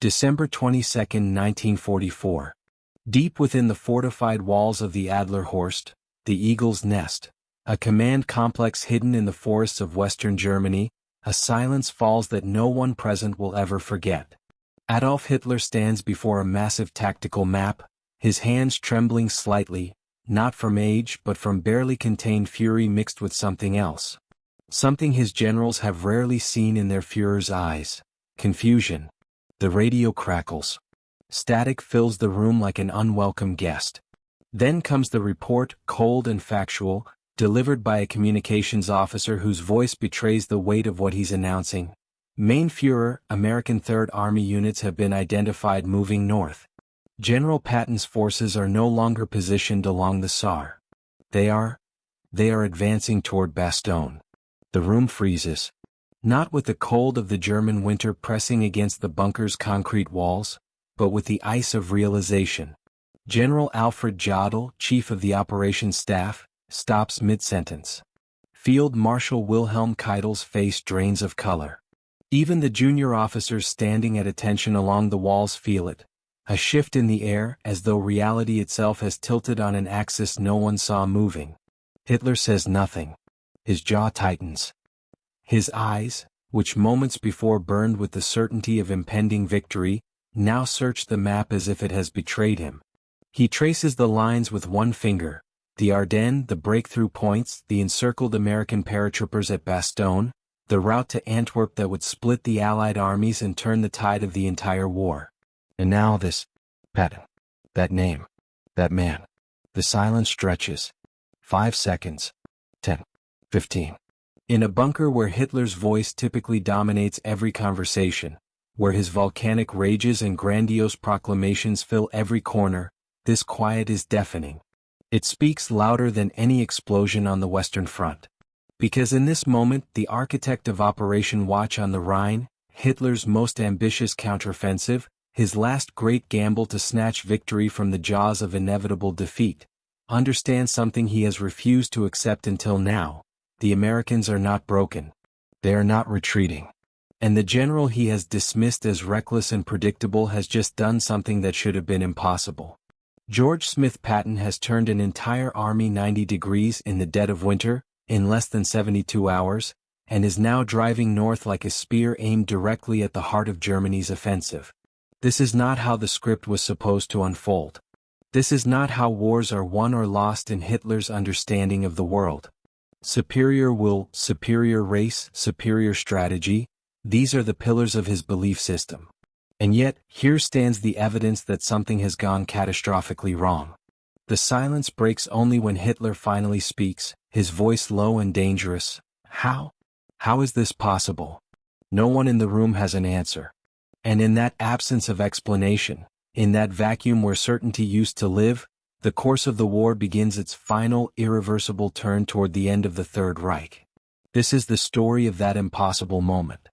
December 22, 1944. Deep within the fortified walls of the Adlerhorst, the Eagle's Nest, a command complex hidden in the forests of western Germany, a silence falls that no one present will ever forget. Adolf Hitler stands before a massive tactical map, his hands trembling slightly, not from age but from barely contained fury mixed with something else. Something his generals have rarely seen in their Führer's eyes: confusion. The radio crackles. Static fills the room like an unwelcome guest. Then comes the report, cold and factual, delivered by a communications officer whose voice betrays the weight of what he's announcing. Main Führer, American Third Army units have been identified moving north. General Patton's forces are no longer positioned along the Saar. They are advancing toward Bastogne. The room freezes. Not with the cold of the German winter pressing against the bunker's concrete walls, but with the ice of realization. General Alfred Jodl, chief of the operations staff, stops mid-sentence. Field Marshal Wilhelm Keitel's face drains of color. Even the junior officers standing at attention along the walls feel it. A shift in the air, as though reality itself has tilted on an axis no one saw moving. Hitler says nothing. His jaw tightens. His eyes, which moments before burned with the certainty of impending victory, now search the map as if it has betrayed him. He traces the lines with one finger: the Ardennes, the breakthrough points, the encircled American paratroopers at Bastogne, the route to Antwerp that would split the Allied armies and turn the tide of the entire war. And now this Patton. That name. That man. The silence stretches. 5 seconds. 10. 15. In a bunker where Hitler's voice typically dominates every conversation, where his volcanic rages and grandiose proclamations fill every corner, this quiet is deafening. It speaks louder than any explosion on the Western Front. Because in this moment, the architect of Operation Watch on the Rhine, Hitler's most ambitious counteroffensive, his last great gamble to snatch victory from the jaws of inevitable defeat, understands something he has refused to accept until now: the Americans are not broken. They are not retreating. And the general he has dismissed as reckless and predictable has just done something that should have been impossible. George Smith Patton has turned an entire army 90 degrees in the dead of winter, in less than 72 hours, and is now driving north like a spear aimed directly at the heart of Germany's offensive. This is not how the script was supposed to unfold. This is not how wars are won or lost in Hitler's understanding of the world. Superior will, superior race, superior strategy, these are the pillars of his belief system. And yet, here stands the evidence that something has gone catastrophically wrong. The silence breaks only when Hitler finally speaks, his voice low and dangerous. How? How is this possible? No one in the room has an answer. And in that absence of explanation, in that vacuum where certainty used to live, the course of the war begins its final, irreversible turn toward the end of the Third Reich. This is the story of that impossible moment.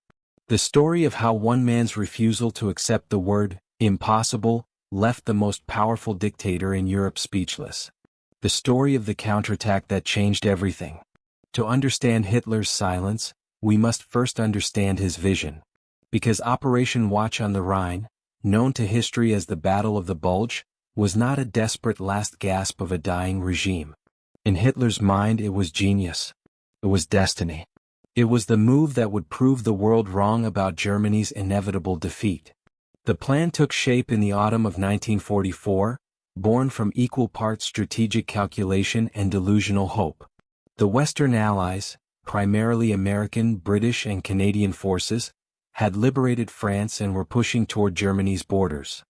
The story of how one man's refusal to accept the word impossible left the most powerful dictator in Europe speechless. The story of the counterattack that changed everything. To understand Hitler's silence, we must first understand his vision. Because Operation Watch on the Rhine, known to history as the Battle of the Bulge, was not a desperate last gasp of a dying regime. In Hitler's mind it was genius. It was destiny. It was the move that would prove the world wrong about Germany's inevitable defeat. The plan took shape in the autumn of 1944, born from equal parts strategic calculation and delusional hope. The Western Allies, primarily American, British, and Canadian forces, had liberated France and were pushing toward Germany's borders.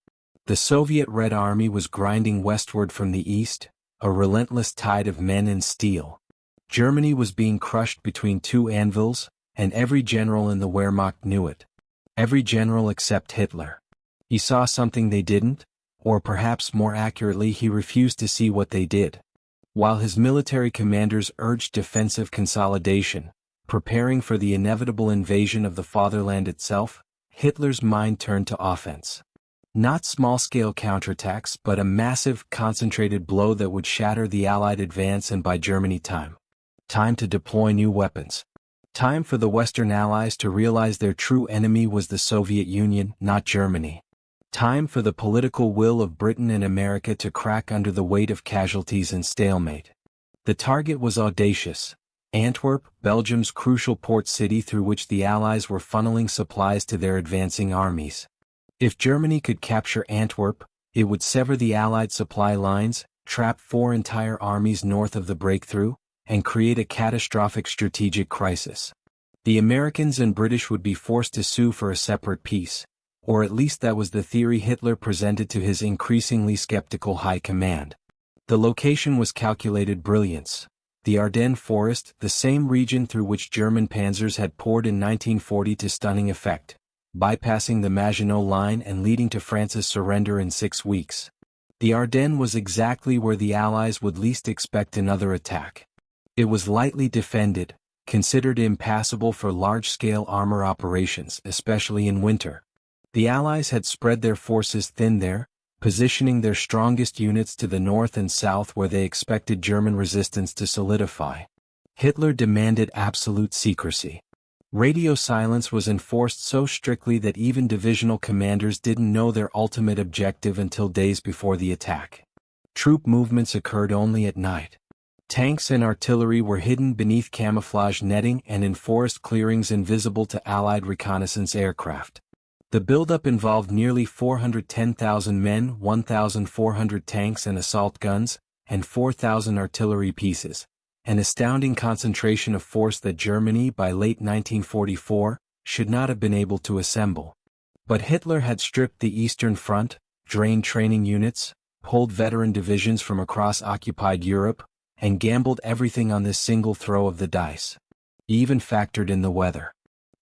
The Soviet Red Army was grinding westward from the east, a relentless tide of men and steel. Germany was being crushed between two anvils, and every general in the Wehrmacht knew it. Every general except Hitler. He saw something they didn't, or perhaps more accurately he refused to see what they did. While his military commanders urged defensive consolidation, preparing for the inevitable invasion of the fatherland itself, Hitler's mind turned to offense. Not small-scale counterattacks, but a massive, concentrated blow that would shatter the Allied advance and buy Germany time. Time to deploy new weapons. Time for the Western Allies to realize their true enemy was the Soviet Union, not Germany. Time for the political will of Britain and America to crack under the weight of casualties and stalemate. The target was audacious: Antwerp, Belgium's crucial port city through which the Allies were funneling supplies to their advancing armies. If Germany could capture Antwerp, it would sever the Allied supply lines, trap 4 entire armies north of the breakthrough, and create a catastrophic strategic crisis. The Americans and British would be forced to sue for a separate peace, or at least that was the theory Hitler presented to his increasingly skeptical high command. The location was calculated brilliance: the Ardennes forest, the same region through which German panzers had poured in 1940 to stunning effect, bypassing the Maginot Line and leading to France's surrender in 6 weeks. The Ardennes was exactly where the Allies would least expect another attack. It was lightly defended, considered impassable for large-scale armor operations, especially in winter. The Allies had spread their forces thin there, positioning their strongest units to the north and south where they expected German resistance to solidify. Hitler demanded absolute secrecy. Radio silence was enforced so strictly that even divisional commanders didn't know their ultimate objective until days before the attack. Troop movements occurred only at night. Tanks and artillery were hidden beneath camouflage netting and in forest clearings invisible to Allied reconnaissance aircraft. The buildup involved nearly 410,000 men, 1,400 tanks and assault guns, and 4,000 artillery pieces, an astounding concentration of force that Germany, by late 1944, should not have been able to assemble. But Hitler had stripped the Eastern Front, drained training units, pulled veteran divisions from across occupied Europe, and gambled everything on this single throw of the dice. He even factored in the weather.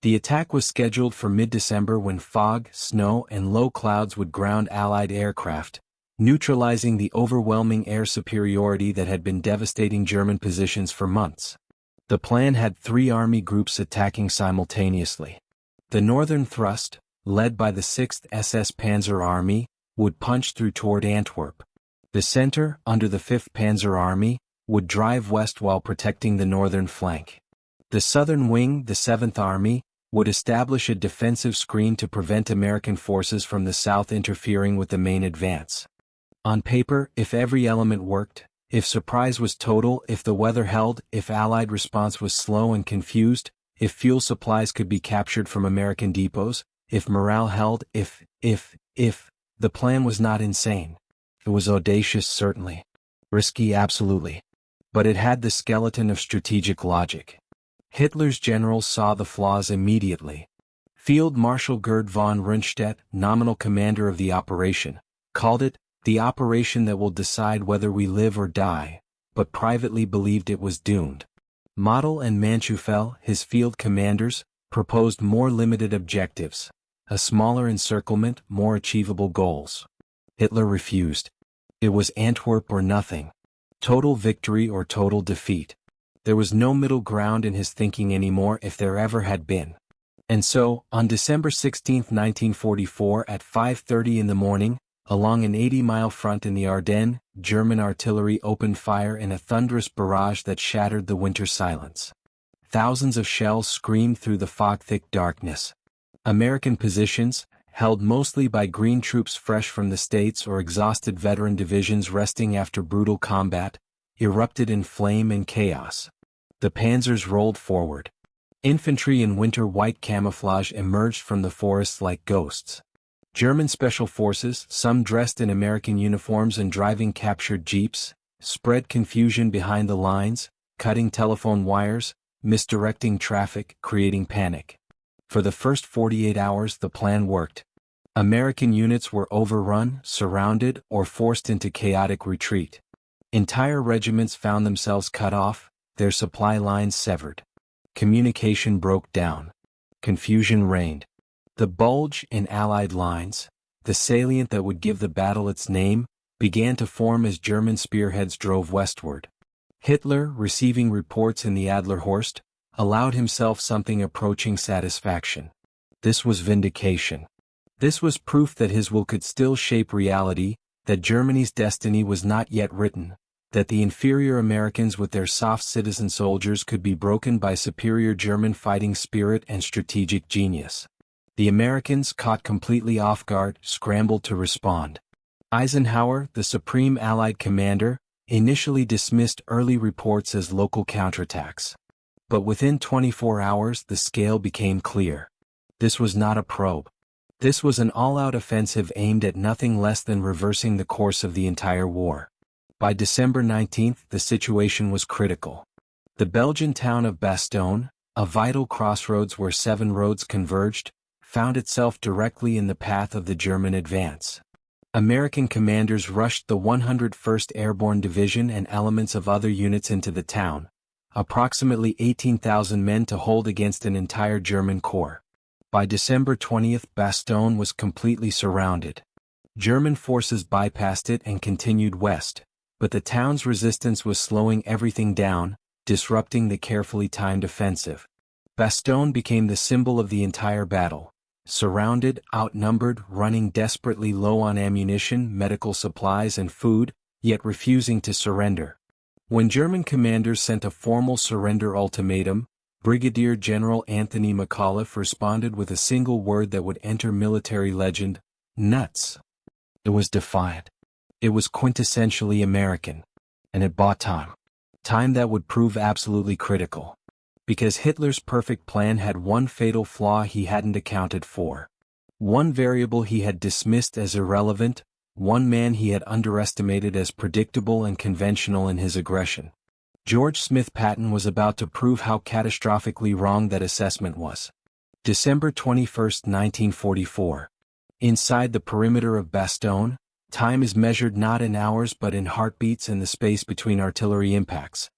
The attack was scheduled for mid-December when fog, snow, and low clouds would ground Allied aircraft, neutralizing the overwhelming air superiority that had been devastating German positions for months. The plan had 3 army groups attacking simultaneously. The northern thrust, led by the 6th SS Panzer Army, would punch through toward Antwerp. The center, under the 5th Panzer Army, would drive west while protecting the northern flank. The southern wing, the 7th Army, would establish a defensive screen to prevent American forces from the south interfering with the main advance. On paper, if every element worked, if surprise was total, if the weather held, if Allied response was slow and confused, if fuel supplies could be captured from American depots, if morale held, if, the plan was not insane. It was audacious, certainly. Risky, absolutely. But it had the skeleton of strategic logic. Hitler's generals saw the flaws immediately. Field Marshal Gerd von Rundstedt, nominal commander of the operation, called it the operation that will decide whether we live or die, but privately believed it was doomed. Model and Manschufel, his field commanders, proposed more limited objectives, a smaller encirclement, more achievable goals. Hitler refused. It was Antwerp or nothing. Total victory or total defeat. There was no middle ground in his thinking anymore if there ever had been. And so, on December 16, 1944 at 5:30 in the morning, along an 80-mile front in the Ardennes, German artillery opened fire in a thunderous barrage that shattered the winter silence. Thousands of shells screamed through the fog-thick darkness. American positions, held mostly by green troops fresh from the States or exhausted veteran divisions resting after brutal combat, erupted in flame and chaos. The panzers rolled forward. Infantry in winter white camouflage emerged from the forests like ghosts. German special forces, some dressed in American uniforms and driving captured jeeps, spread confusion behind the lines, cutting telephone wires, misdirecting traffic, creating panic. For the first 48 hours the plan worked. American units were overrun, surrounded, or forced into chaotic retreat. Entire regiments found themselves cut off, their supply lines severed. Communication broke down. Confusion reigned. The bulge in Allied lines, the salient that would give the battle its name, began to form as German spearheads drove westward. Hitler, receiving reports in the Adlerhorst, allowed himself something approaching satisfaction. This was vindication. This was proof that his will could still shape reality, that Germany's destiny was not yet written, that the inferior Americans with their soft citizen soldiers could be broken by superior German fighting spirit and strategic genius. The Americans, caught completely off guard, scrambled to respond. Eisenhower, the supreme Allied commander, initially dismissed early reports as local counterattacks. But within 24 hours the scale became clear. This was not a probe. This was an all-out offensive aimed at nothing less than reversing the course of the entire war. By December 19, the situation was critical. The Belgian town of Bastogne, a vital crossroads where 7 roads converged, found itself directly in the path of the German advance. American commanders rushed the 101st Airborne Division and elements of other units into the town, approximately 18,000 men to hold against an entire German corps. By December 20, Bastogne was completely surrounded. German forces bypassed it and continued west, but the town's resistance was slowing everything down, disrupting the carefully timed offensive. Bastogne became the symbol of the entire battle. Surrounded, outnumbered, running desperately low on ammunition, medical supplies and food, yet refusing to surrender. When German commanders sent a formal surrender ultimatum, Brigadier General Anthony McAuliffe responded with a single word that would enter military legend: nuts. It was defiant. It was quintessentially American. And it bought time. Time that would prove absolutely critical. Because Hitler's perfect plan had one fatal flaw he hadn't accounted for. One variable he had dismissed as irrelevant, one man he had underestimated as predictable and conventional in his aggression. George Smith Patton was about to prove how catastrophically wrong that assessment was. December 21, 1944. Inside the perimeter of Bastogne, time is measured not in hours but in heartbeats and the space between artillery impacts.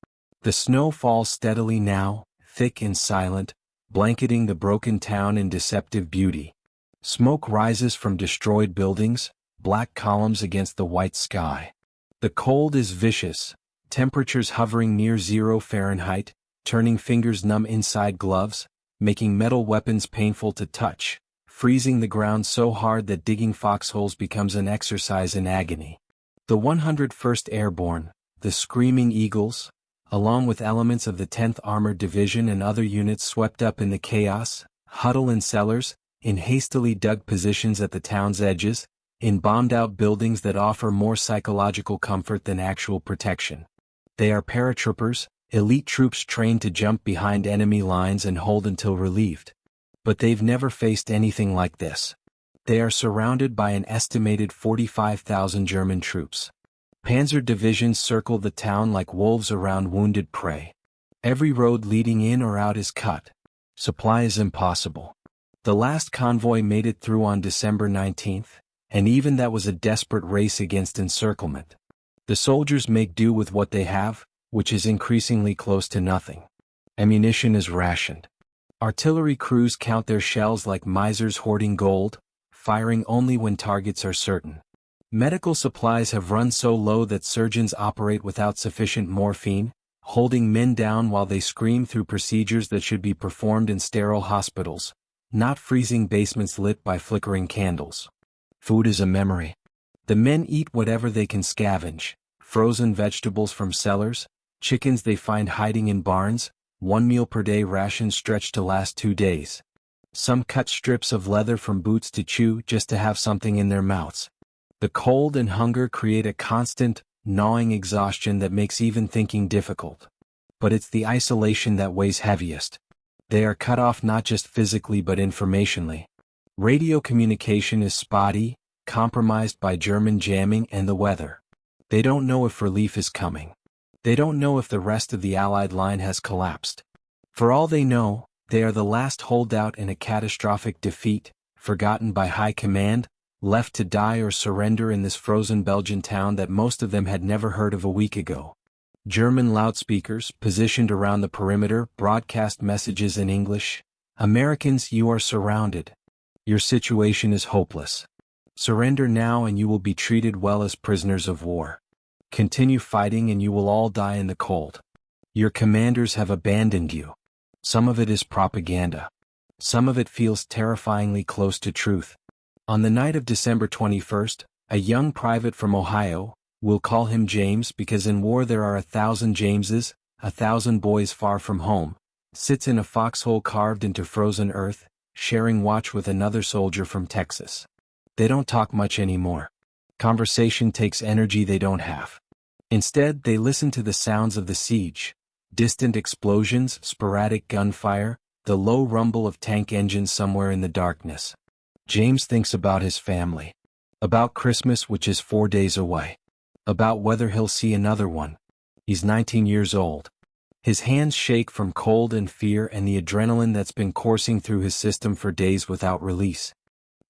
The snow falls steadily now, thick and silent, blanketing the broken town in deceptive beauty. Smoke rises from destroyed buildings, black columns against the white sky. The cold is vicious, temperatures hovering near 0 Fahrenheit, turning fingers numb inside gloves, making metal weapons painful to touch, freezing the ground so hard that digging foxholes becomes an exercise in agony. The 101st Airborne, the Screaming Eagles, along with elements of the 10th Armored Division and other units swept up in the chaos, huddle in cellars, in hastily dug positions at the town's edges, in bombed-out buildings that offer more psychological comfort than actual protection. They are paratroopers, elite troops trained to jump behind enemy lines and hold until relieved. But they've never faced anything like this. They are surrounded by an estimated 45,000 German troops. Panzer divisions circle the town like wolves around wounded prey. Every road leading in or out is cut. Supply is impossible. The last convoy made it through on December 19, and even that was a desperate race against encirclement. The soldiers make do with what they have, which is increasingly close to nothing. Ammunition is rationed. Artillery crews count their shells like misers hoarding gold, firing only when targets are certain. Medical supplies have run so low that surgeons operate without sufficient morphine, holding men down while they scream through procedures that should be performed in sterile hospitals, not freezing basements lit by flickering candles. Food is a memory. The men eat whatever they can scavenge: frozen vegetables from cellars, chickens they find hiding in barns, 1 meal per day rations stretched to last 2 days. Some cut strips of leather from boots to chew just to have something in their mouths. The cold and hunger create a constant, gnawing exhaustion that makes even thinking difficult. But it's the isolation that weighs heaviest. They are cut off not just physically but informationally. Radio communication is spotty, compromised by German jamming and the weather. They don't know if relief is coming. They don't know if the rest of the Allied line has collapsed. For all they know, they are the last holdout in a catastrophic defeat, forgotten by high command, left to die or surrender in this frozen Belgian town that most of them had never heard of a week ago. German loudspeakers, positioned around the perimeter, broadcast messages in English. Americans, you are surrounded. Your situation is hopeless. Surrender now and you will be treated well as prisoners of war. Continue fighting and you will all die in the cold. Your commanders have abandoned you. Some of it is propaganda. Some of it feels terrifyingly close to truth. On the night of December 21st, a young private from Ohio, we'll call him James because in war there are 1,000 Jameses, 1,000 boys far from home, sits in a foxhole carved into frozen earth, sharing watch with another soldier from Texas. They don't talk much anymore. Conversation takes energy they don't have. Instead, they listen to the sounds of the siege. Distant explosions, sporadic gunfire, the low rumble of tank engines somewhere in the darkness. James thinks about his family. About Christmas, which is 4 days away. About whether he'll see another one. He's 19 years old. His hands shake from cold and fear and the adrenaline that's been coursing through his system for days without release.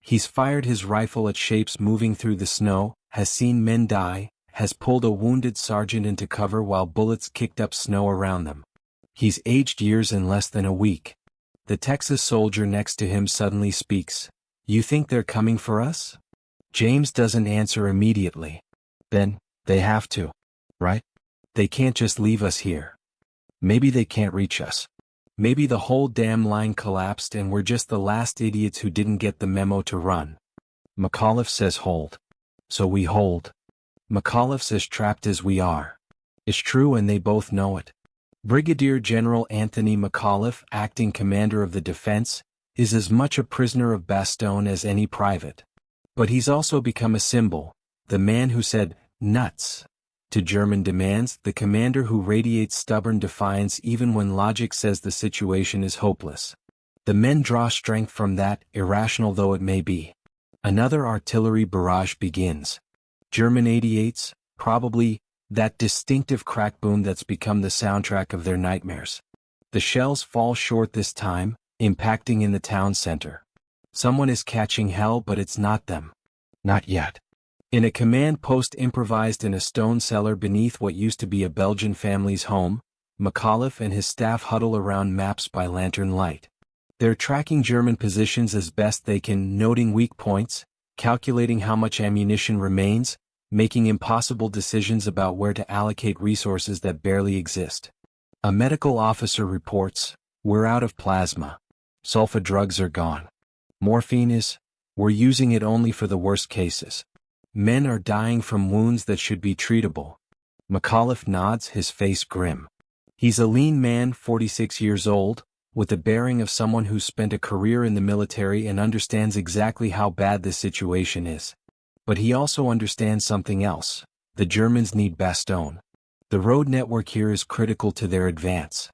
He's fired his rifle at shapes moving through the snow, has seen men die, has pulled a wounded sergeant into cover while bullets kicked up snow around them. He's aged years in less than a week. The Texas soldier next to him suddenly speaks. "You think they're coming for us?" James doesn't answer immediately. Then, they have to. Right? They can't just leave us here. Maybe they can't reach us. Maybe the whole damn line collapsed and we're just the last idiots who didn't get the memo to run. McAuliffe says hold. So we hold. McAuliffe's as trapped as we are. It's true and they both know it. Brigadier General Anthony McAuliffe, acting commander of the defense, is as much a prisoner of Bastogne as any private. But he's also become a symbol, the man who said, "Nuts," to German demands, the commander who radiates stubborn defiance even when logic says the situation is hopeless. The men draw strength from that, irrational though it may be. Another artillery barrage begins. German 88s, probably, that distinctive crack boom that's become the soundtrack of their nightmares. The shells fall short this time, impacting in the town center. Someone is catching hell, but it's not them. Not yet. In a command post improvised in a stone cellar beneath what used to be a Belgian family's home, McAuliffe and his staff huddle around maps by lantern light. They're tracking German positions as best they can, noting weak points, calculating how much ammunition remains, making impossible decisions about where to allocate resources that barely exist. A medical officer reports, "We're out of plasma. Sulfa drugs are gone. Morphine is, we're using it only for the worst cases. Men are dying from wounds that should be treatable." McAuliffe nods, his face grim. He's a lean man, 46 years old, with the bearing of someone who's spent a career in the military and understands exactly how bad this situation is. But he also understands something else. The Germans need Bastogne. The road network here is critical to their advance.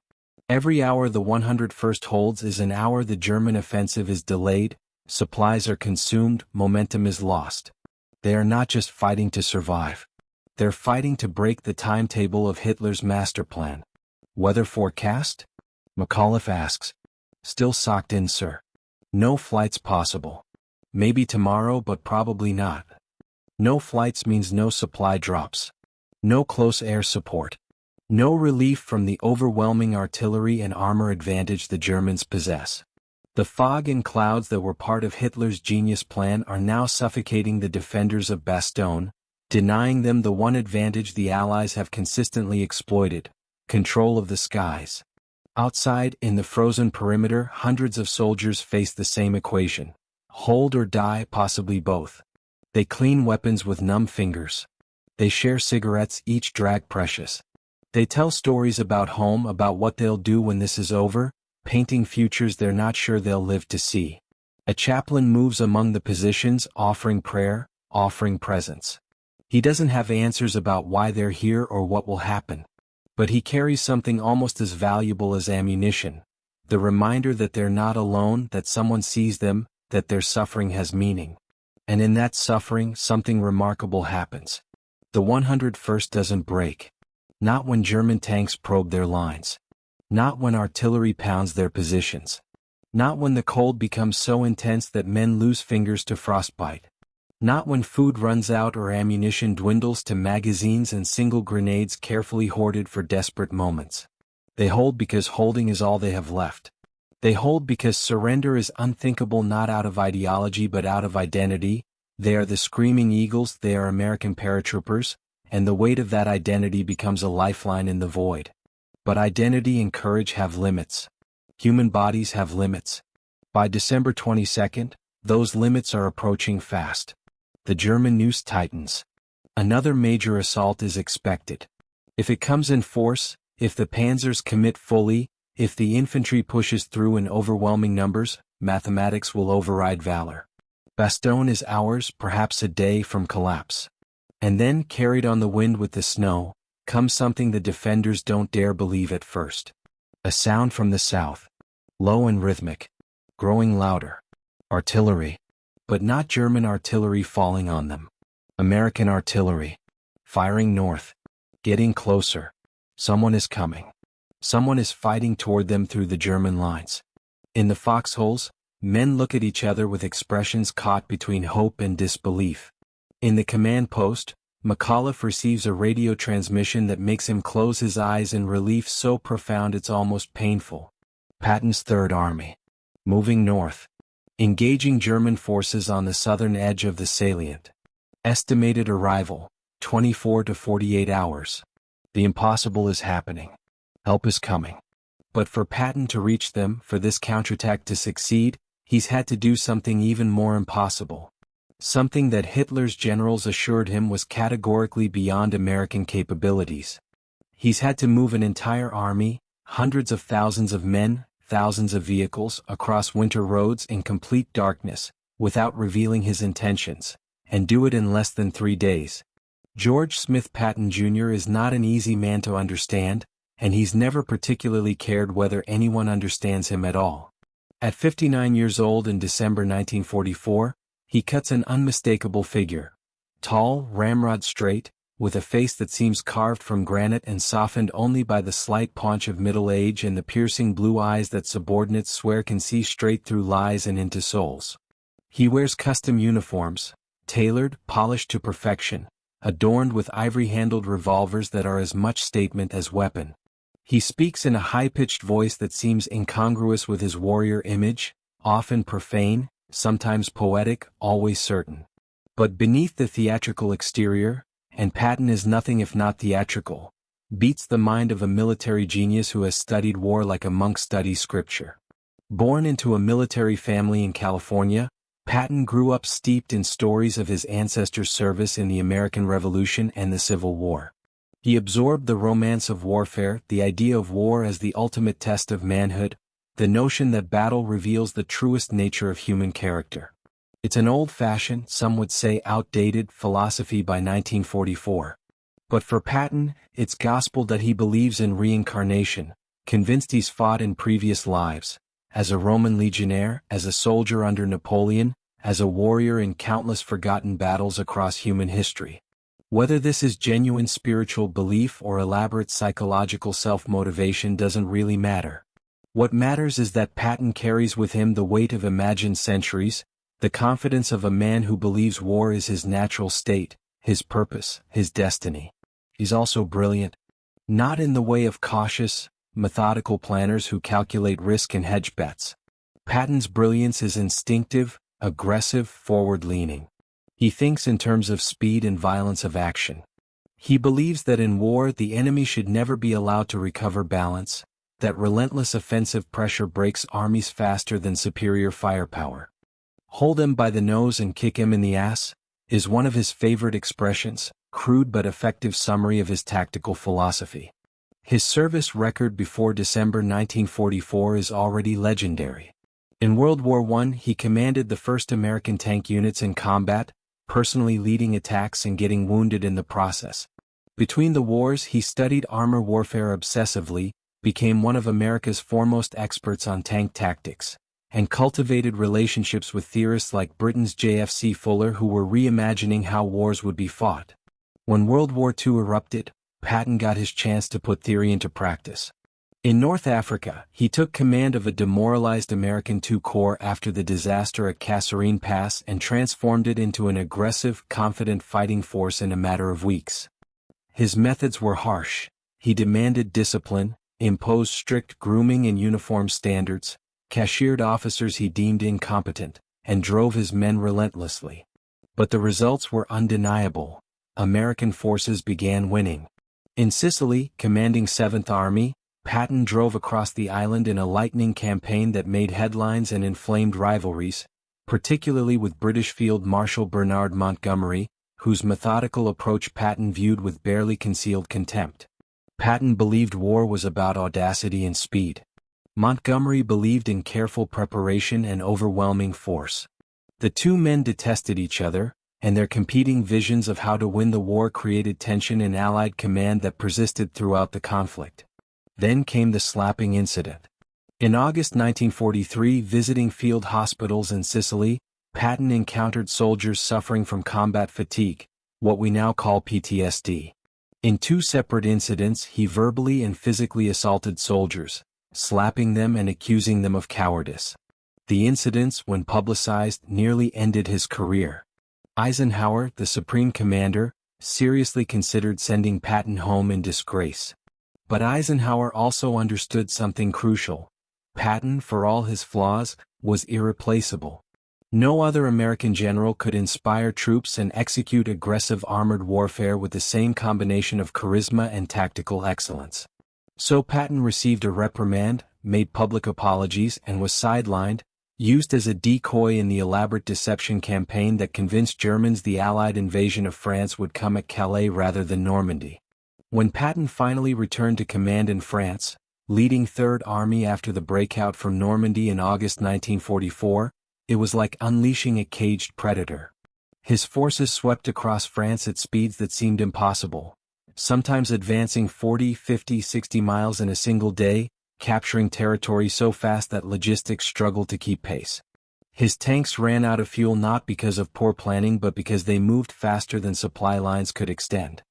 Every hour the 101st holds is an hour the German offensive is delayed, supplies are consumed, momentum is lost. They are not just fighting to survive. They're fighting to break the timetable of Hitler's master plan. Weather forecast? McAuliffe asks. Still socked in, sir. No flights possible. Maybe tomorrow, but probably not. No flights means no supply drops. No close air support. No relief from the overwhelming artillery and armor advantage the Germans possess. The fog and clouds that were part of Hitler's genius plan are now suffocating the defenders of Bastogne, denying them the one advantage the Allies have consistently exploited: control of the skies. Outside, in the frozen perimeter, hundreds of soldiers face the same equation. Hold or die, possibly both. They clean weapons with numb fingers. They share cigarettes, each drag precious. They tell stories about home, about what they'll do when this is over, painting futures they're not sure they'll live to see. A chaplain moves among the positions, offering prayer, offering presents. He doesn't have answers about why they're here or what will happen. But he carries something almost as valuable as ammunition. The reminder that they're not alone, that someone sees them, that their suffering has meaning. And in that suffering, something remarkable happens. The 101st doesn't break. Not when German tanks probe their lines. Not when artillery pounds their positions. Not when the cold becomes so intense that men lose fingers to frostbite. Not when food runs out or ammunition dwindles to magazines and single grenades carefully hoarded for desperate moments. They hold because holding is all they have left. They hold because surrender is unthinkable, not out of ideology but out of identity. They are the Screaming Eagles, they are American paratroopers, and the weight of that identity becomes a lifeline in the void. But identity and courage have limits. Human bodies have limits. By December 22nd, those limits are approaching fast. The German noose tightens. Another major assault is expected. If it comes in force, if the panzers commit fully, if the infantry pushes through in overwhelming numbers, mathematics will override valor. Bastogne is hours, perhaps a day from collapse. And then, carried on the wind with the snow, comes something the defenders don't dare believe at first. A sound from the south. Low and rhythmic. Growing louder. Artillery. But not German artillery falling on them. American artillery. Firing north. Getting closer. Someone is coming. Someone is fighting toward them through the German lines. In the foxholes, men look at each other with expressions caught between hope and disbelief. In the command post, McAuliffe receives a radio transmission that makes him close his eyes in relief so profound it's almost painful. Patton's Third Army. Moving north. Engaging German forces on the southern edge of the salient. Estimated arrival, 24 to 48 hours. The impossible is happening. Help is coming. But for Patton to reach them, for this counterattack to succeed, he's had to do something even more impossible. Something that Hitler's generals assured him was categorically beyond American capabilities. He's had to move an entire army, hundreds of thousands of men, thousands of vehicles, across winter roads in complete darkness, without revealing his intentions, and do it in less than 3 days. George Smith Patton Jr. is not an easy man to understand, and he's never particularly cared whether anyone understands him at all. At 59 years old in December 1944, he cuts an unmistakable figure. Tall, ramrod straight, with a face that seems carved from granite and softened only by the slight paunch of middle age and the piercing blue eyes that subordinates swear can see straight through lies and into souls. He wears custom uniforms, tailored, polished to perfection, adorned with ivory-handled revolvers that are as much statement as weapon. He speaks in a high-pitched voice that seems incongruous with his warrior image, often profane, sometimes poetic, always certain. But beneath the theatrical exterior, and Patton is nothing if not theatrical, beats the mind of a military genius who has studied war like a monk studies scripture. Born into a military family in California, Patton grew up steeped in stories of his ancestors' service in the American Revolution and the Civil War. He absorbed the romance of warfare, the idea of war as the ultimate test of manhood, the notion that battle reveals the truest nature of human character. It's an old-fashioned, some would say outdated, philosophy by 1944. But for Patton, it's gospel that he believes in reincarnation, convinced he's fought in previous lives, as a Roman legionnaire, as a soldier under Napoleon, as a warrior in countless forgotten battles across human history. Whether this is genuine spiritual belief or elaborate psychological self-motivation doesn't really matter. What matters is that Patton carries with him the weight of imagined centuries, the confidence of a man who believes war is his natural state, his purpose, his destiny. He's also brilliant. Not in the way of cautious, methodical planners who calculate risk and hedge bets. Patton's brilliance is instinctive, aggressive, forward-leaning. He thinks in terms of speed and violence of action. He believes that in war the enemy should never be allowed to recover balance, that relentless offensive pressure breaks armies faster than superior firepower. "Hold him by the nose and kick him in the ass," is one of his favorite expressions, crude but effective summary of his tactical philosophy. His service record before December 1944 is already legendary. In World War I, he commanded the first American tank units in combat, personally leading attacks and getting wounded in the process. Between the wars, he studied armor warfare obsessively, became one of America's foremost experts on tank tactics, and cultivated relationships with theorists like Britain's J.F.C. Fuller who were reimagining how wars would be fought. When World War II erupted, Patton got his chance to put theory into practice. In North Africa, he took command of a demoralized American II Corps after the disaster at Kasserine Pass and transformed it into an aggressive, confident fighting force in a matter of weeks. His methods were harsh. He demanded discipline, imposed strict grooming and uniform standards, cashiered officers he deemed incompetent, and drove his men relentlessly. But the results were undeniable. American forces began winning. In Sicily, commanding 7th Army, Patton drove across the island in a lightning campaign that made headlines and inflamed rivalries, particularly with British Field Marshal Bernard Montgomery, whose methodical approach Patton viewed with barely concealed contempt. Patton believed war was about audacity and speed. Montgomery believed in careful preparation and overwhelming force. The two men detested each other, and their competing visions of how to win the war created tension in Allied command that persisted throughout the conflict. Then came the slapping incident. In August 1943, visiting field hospitals in Sicily, Patton encountered soldiers suffering from combat fatigue, what we now call PTSD. In two separate incidents, he verbally and physically assaulted soldiers, slapping them and accusing them of cowardice. The incidents, when publicized, nearly ended his career. Eisenhower, the Supreme Commander, seriously considered sending Patton home in disgrace. But Eisenhower also understood something crucial. Patton, for all his flaws, was irreplaceable. No other American general could inspire troops and execute aggressive armored warfare with the same combination of charisma and tactical excellence. So Patton received a reprimand, made public apologies, and was sidelined, used as a decoy in the elaborate deception campaign that convinced Germans the Allied invasion of France would come at Calais rather than Normandy. When Patton finally returned to command in France, leading Third Army after the breakout from Normandy in August 1944, it was like unleashing a caged predator. His forces swept across France at speeds that seemed impossible, sometimes advancing 40, 50, 60 miles in a single day, capturing territory so fast that logistics struggled to keep pace. His tanks ran out of fuel not because of poor planning but because they moved faster than supply lines could extend.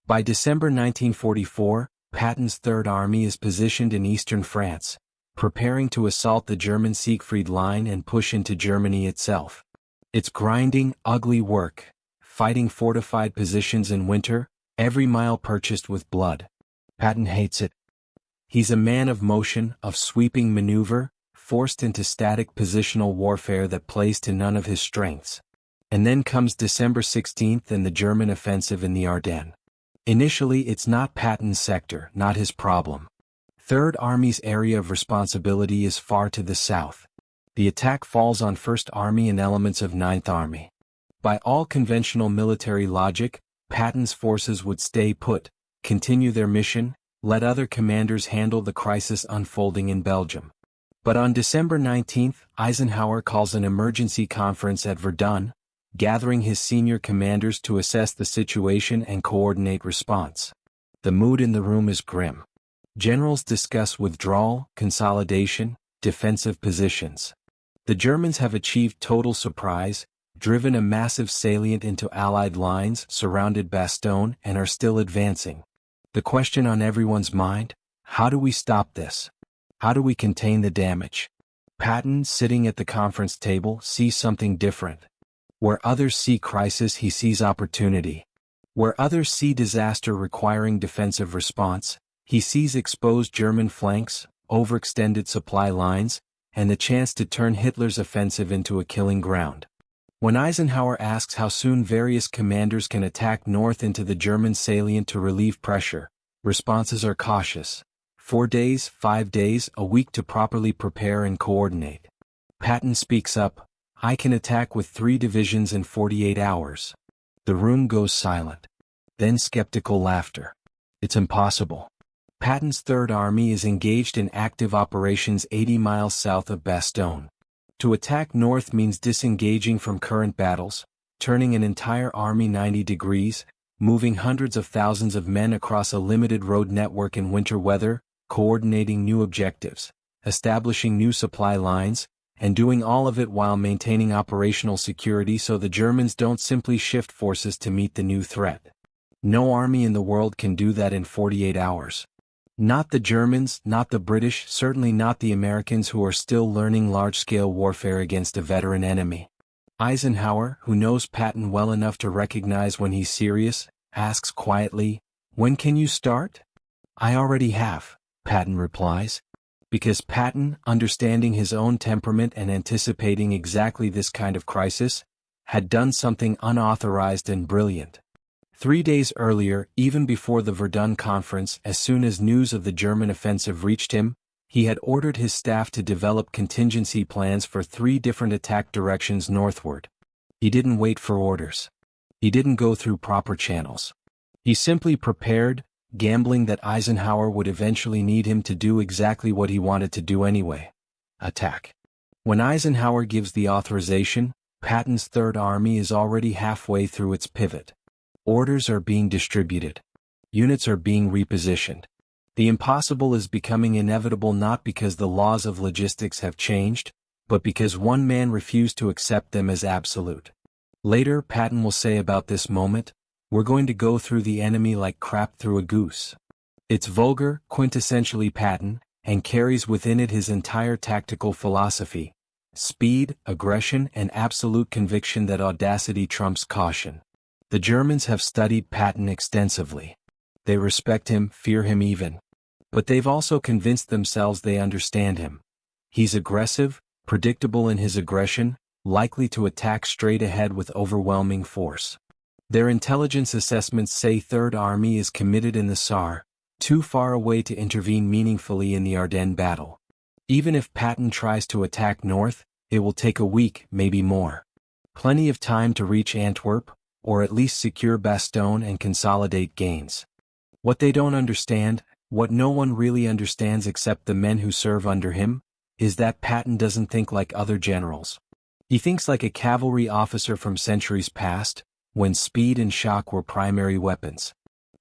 By December 1944, Patton's Third Army is positioned in eastern France, preparing to assault the German Siegfried Line and push into Germany itself. It's grinding, ugly work, fighting fortified positions in winter, every mile purchased with blood. Patton hates it. He's a man of motion, of sweeping maneuver, forced into static positional warfare that plays to none of his strengths. And then comes December 16th and the German offensive in the Ardennes. Initially, it's not Patton's sector, not his problem. Third Army's area of responsibility is far to the south. The attack falls on First Army and elements of Ninth Army. By all conventional military logic, Patton's forces would stay put, continue their mission, let other commanders handle the crisis unfolding in Belgium. But on December 19th, Eisenhower calls an emergency conference at Verdun, gathering his senior commanders to assess the situation and coordinate response. The mood in the room is grim. Generals discuss withdrawal, consolidation, defensive positions. The Germans have achieved total surprise, driven a massive salient into Allied lines, surrounded Bastogne, and are still advancing. The question on everyone's mind: how do we stop this? How do we contain the damage? Patton, sitting at the conference table, sees something different. Where others see crisis, he sees opportunity. Where others see disaster requiring defensive response, he sees exposed German flanks, overextended supply lines, and the chance to turn Hitler's offensive into a killing ground. When Eisenhower asks how soon various commanders can attack north into the German salient to relieve pressure, responses are cautious. 4 days, 5 days, a week to properly prepare and coordinate. Patton speaks up: I can attack with 3 divisions in 48 hours. The room goes silent. Then skeptical laughter. It's impossible. Patton's Third Army is engaged in active operations 80 miles south of Bastogne. To attack north means disengaging from current battles, turning an entire army 90 degrees, moving hundreds of thousands of men across a limited road network in winter weather, coordinating new objectives, establishing new supply lines, and doing all of it while maintaining operational security so the Germans don't simply shift forces to meet the new threat. No army in the world can do that in 48 hours. Not the Germans, not the British, certainly not the Americans who are still learning large-scale warfare against a veteran enemy. Eisenhower, who knows Patton well enough to recognize when he's serious, asks quietly, "When can you start?" "I already have," Patton replies. Because Patton, understanding his own temperament and anticipating exactly this kind of crisis, had done something unauthorized and brilliant. 3 days earlier, even before the Verdun Conference, as soon as news of the German offensive reached him, he had ordered his staff to develop contingency plans for 3 different attack directions northward. He didn't wait for orders. He didn't go through proper channels. He simply prepared, gambling that Eisenhower would eventually need him to do exactly what he wanted to do anyway: attack. When Eisenhower gives the authorization, Patton's Third Army is already halfway through its pivot. Orders are being distributed. Units are being repositioned. The impossible is becoming inevitable, not because the laws of logistics have changed, but because one man refused to accept them as absolute. Later, Patton will say about this moment, "We're going to go through the enemy like crap through a goose." It's vulgar, quintessentially Patton, and carries within it his entire tactical philosophy: speed, aggression, and absolute conviction that audacity trumps caution. The Germans have studied Patton extensively. They respect him, fear him even. But they've also convinced themselves they understand him. He's aggressive, predictable in his aggression, likely to attack straight ahead with overwhelming force. Their intelligence assessments say Third Army is committed in the Saar, too far away to intervene meaningfully in the Ardennes battle. Even if Patton tries to attack north, it will take a week, maybe more. Plenty of time to reach Antwerp, or at least secure Bastogne and consolidate gains. What they don't understand, what no one really understands except the men who serve under him, is that Patton doesn't think like other generals. He thinks like a cavalry officer from centuries past, when speed and shock were primary weapons.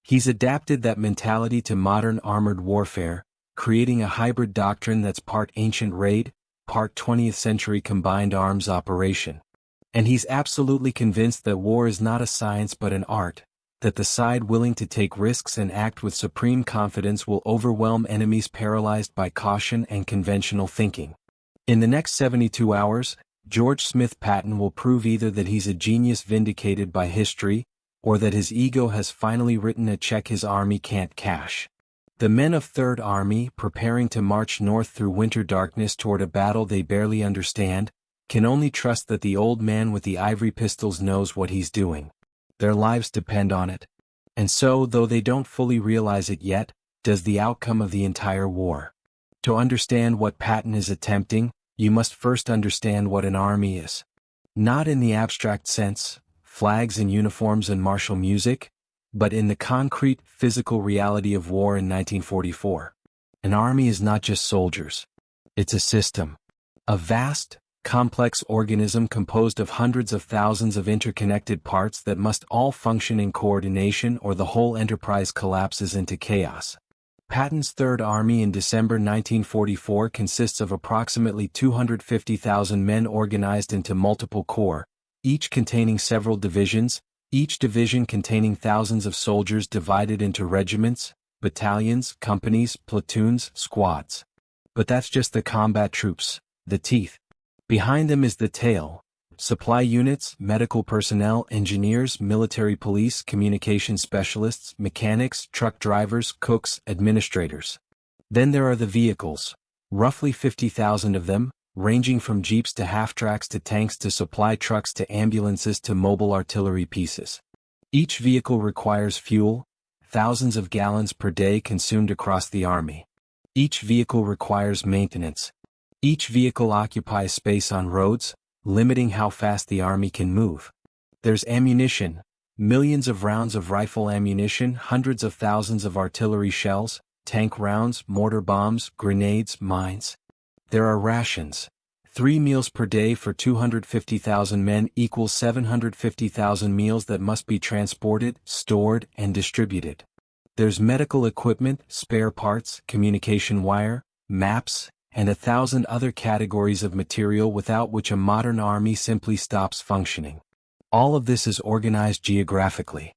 He's adapted that mentality to modern armored warfare, creating a hybrid doctrine that's part ancient raid, part 20th century combined arms operation. And he's absolutely convinced that war is not a science but an art, that the side willing to take risks and act with supreme confidence will overwhelm enemies paralyzed by caution and conventional thinking. In the next 72 hours, George Smith Patton will prove either that he's a genius vindicated by history, or that his ego has finally written a check his army can't cash. The men of Third Army, preparing to march north through winter darkness toward a battle they barely understand, can only trust that the old man with the ivory pistols knows what he's doing. Their lives depend on it. And so, though they don't fully realize it yet, does the outcome of the entire war. To understand what Patton is attempting, you must first understand what an army is. Not in the abstract sense, flags and uniforms and martial music, but in the concrete, physical reality of war in 1944. An army is not just soldiers. It's a system. A vast, complex organism composed of hundreds of thousands of interconnected parts that must all function in coordination or the whole enterprise collapses into chaos. Patton's Third Army in December 1944 consists of approximately 250,000 men organized into multiple corps, each containing several divisions, each division containing thousands of soldiers divided into regiments, battalions, companies, platoons, squads. But that's just the combat troops, the teeth. Behind them is the tail: supply units, medical personnel, engineers, military police, communication specialists, mechanics, truck drivers, cooks, administrators. Then there are the vehicles, roughly 50,000 of them, ranging from jeeps to half-tracks to tanks to supply trucks to ambulances to mobile artillery pieces. Each vehicle requires fuel, thousands of gallons per day consumed across the army. Each vehicle requires maintenance. Each vehicle occupies space on roads, limiting how fast the army can move. There's ammunition, millions of rounds of rifle ammunition, hundreds of thousands of artillery shells, tank rounds, mortar bombs, grenades, mines. There are rations. 3 meals per day for 250,000 men equals 750,000 meals that must be transported, stored, and distributed. There's medical equipment, spare parts, communication wire, maps, and 1,000 other categories of material without which a modern army simply stops functioning. All of this is organized geographically.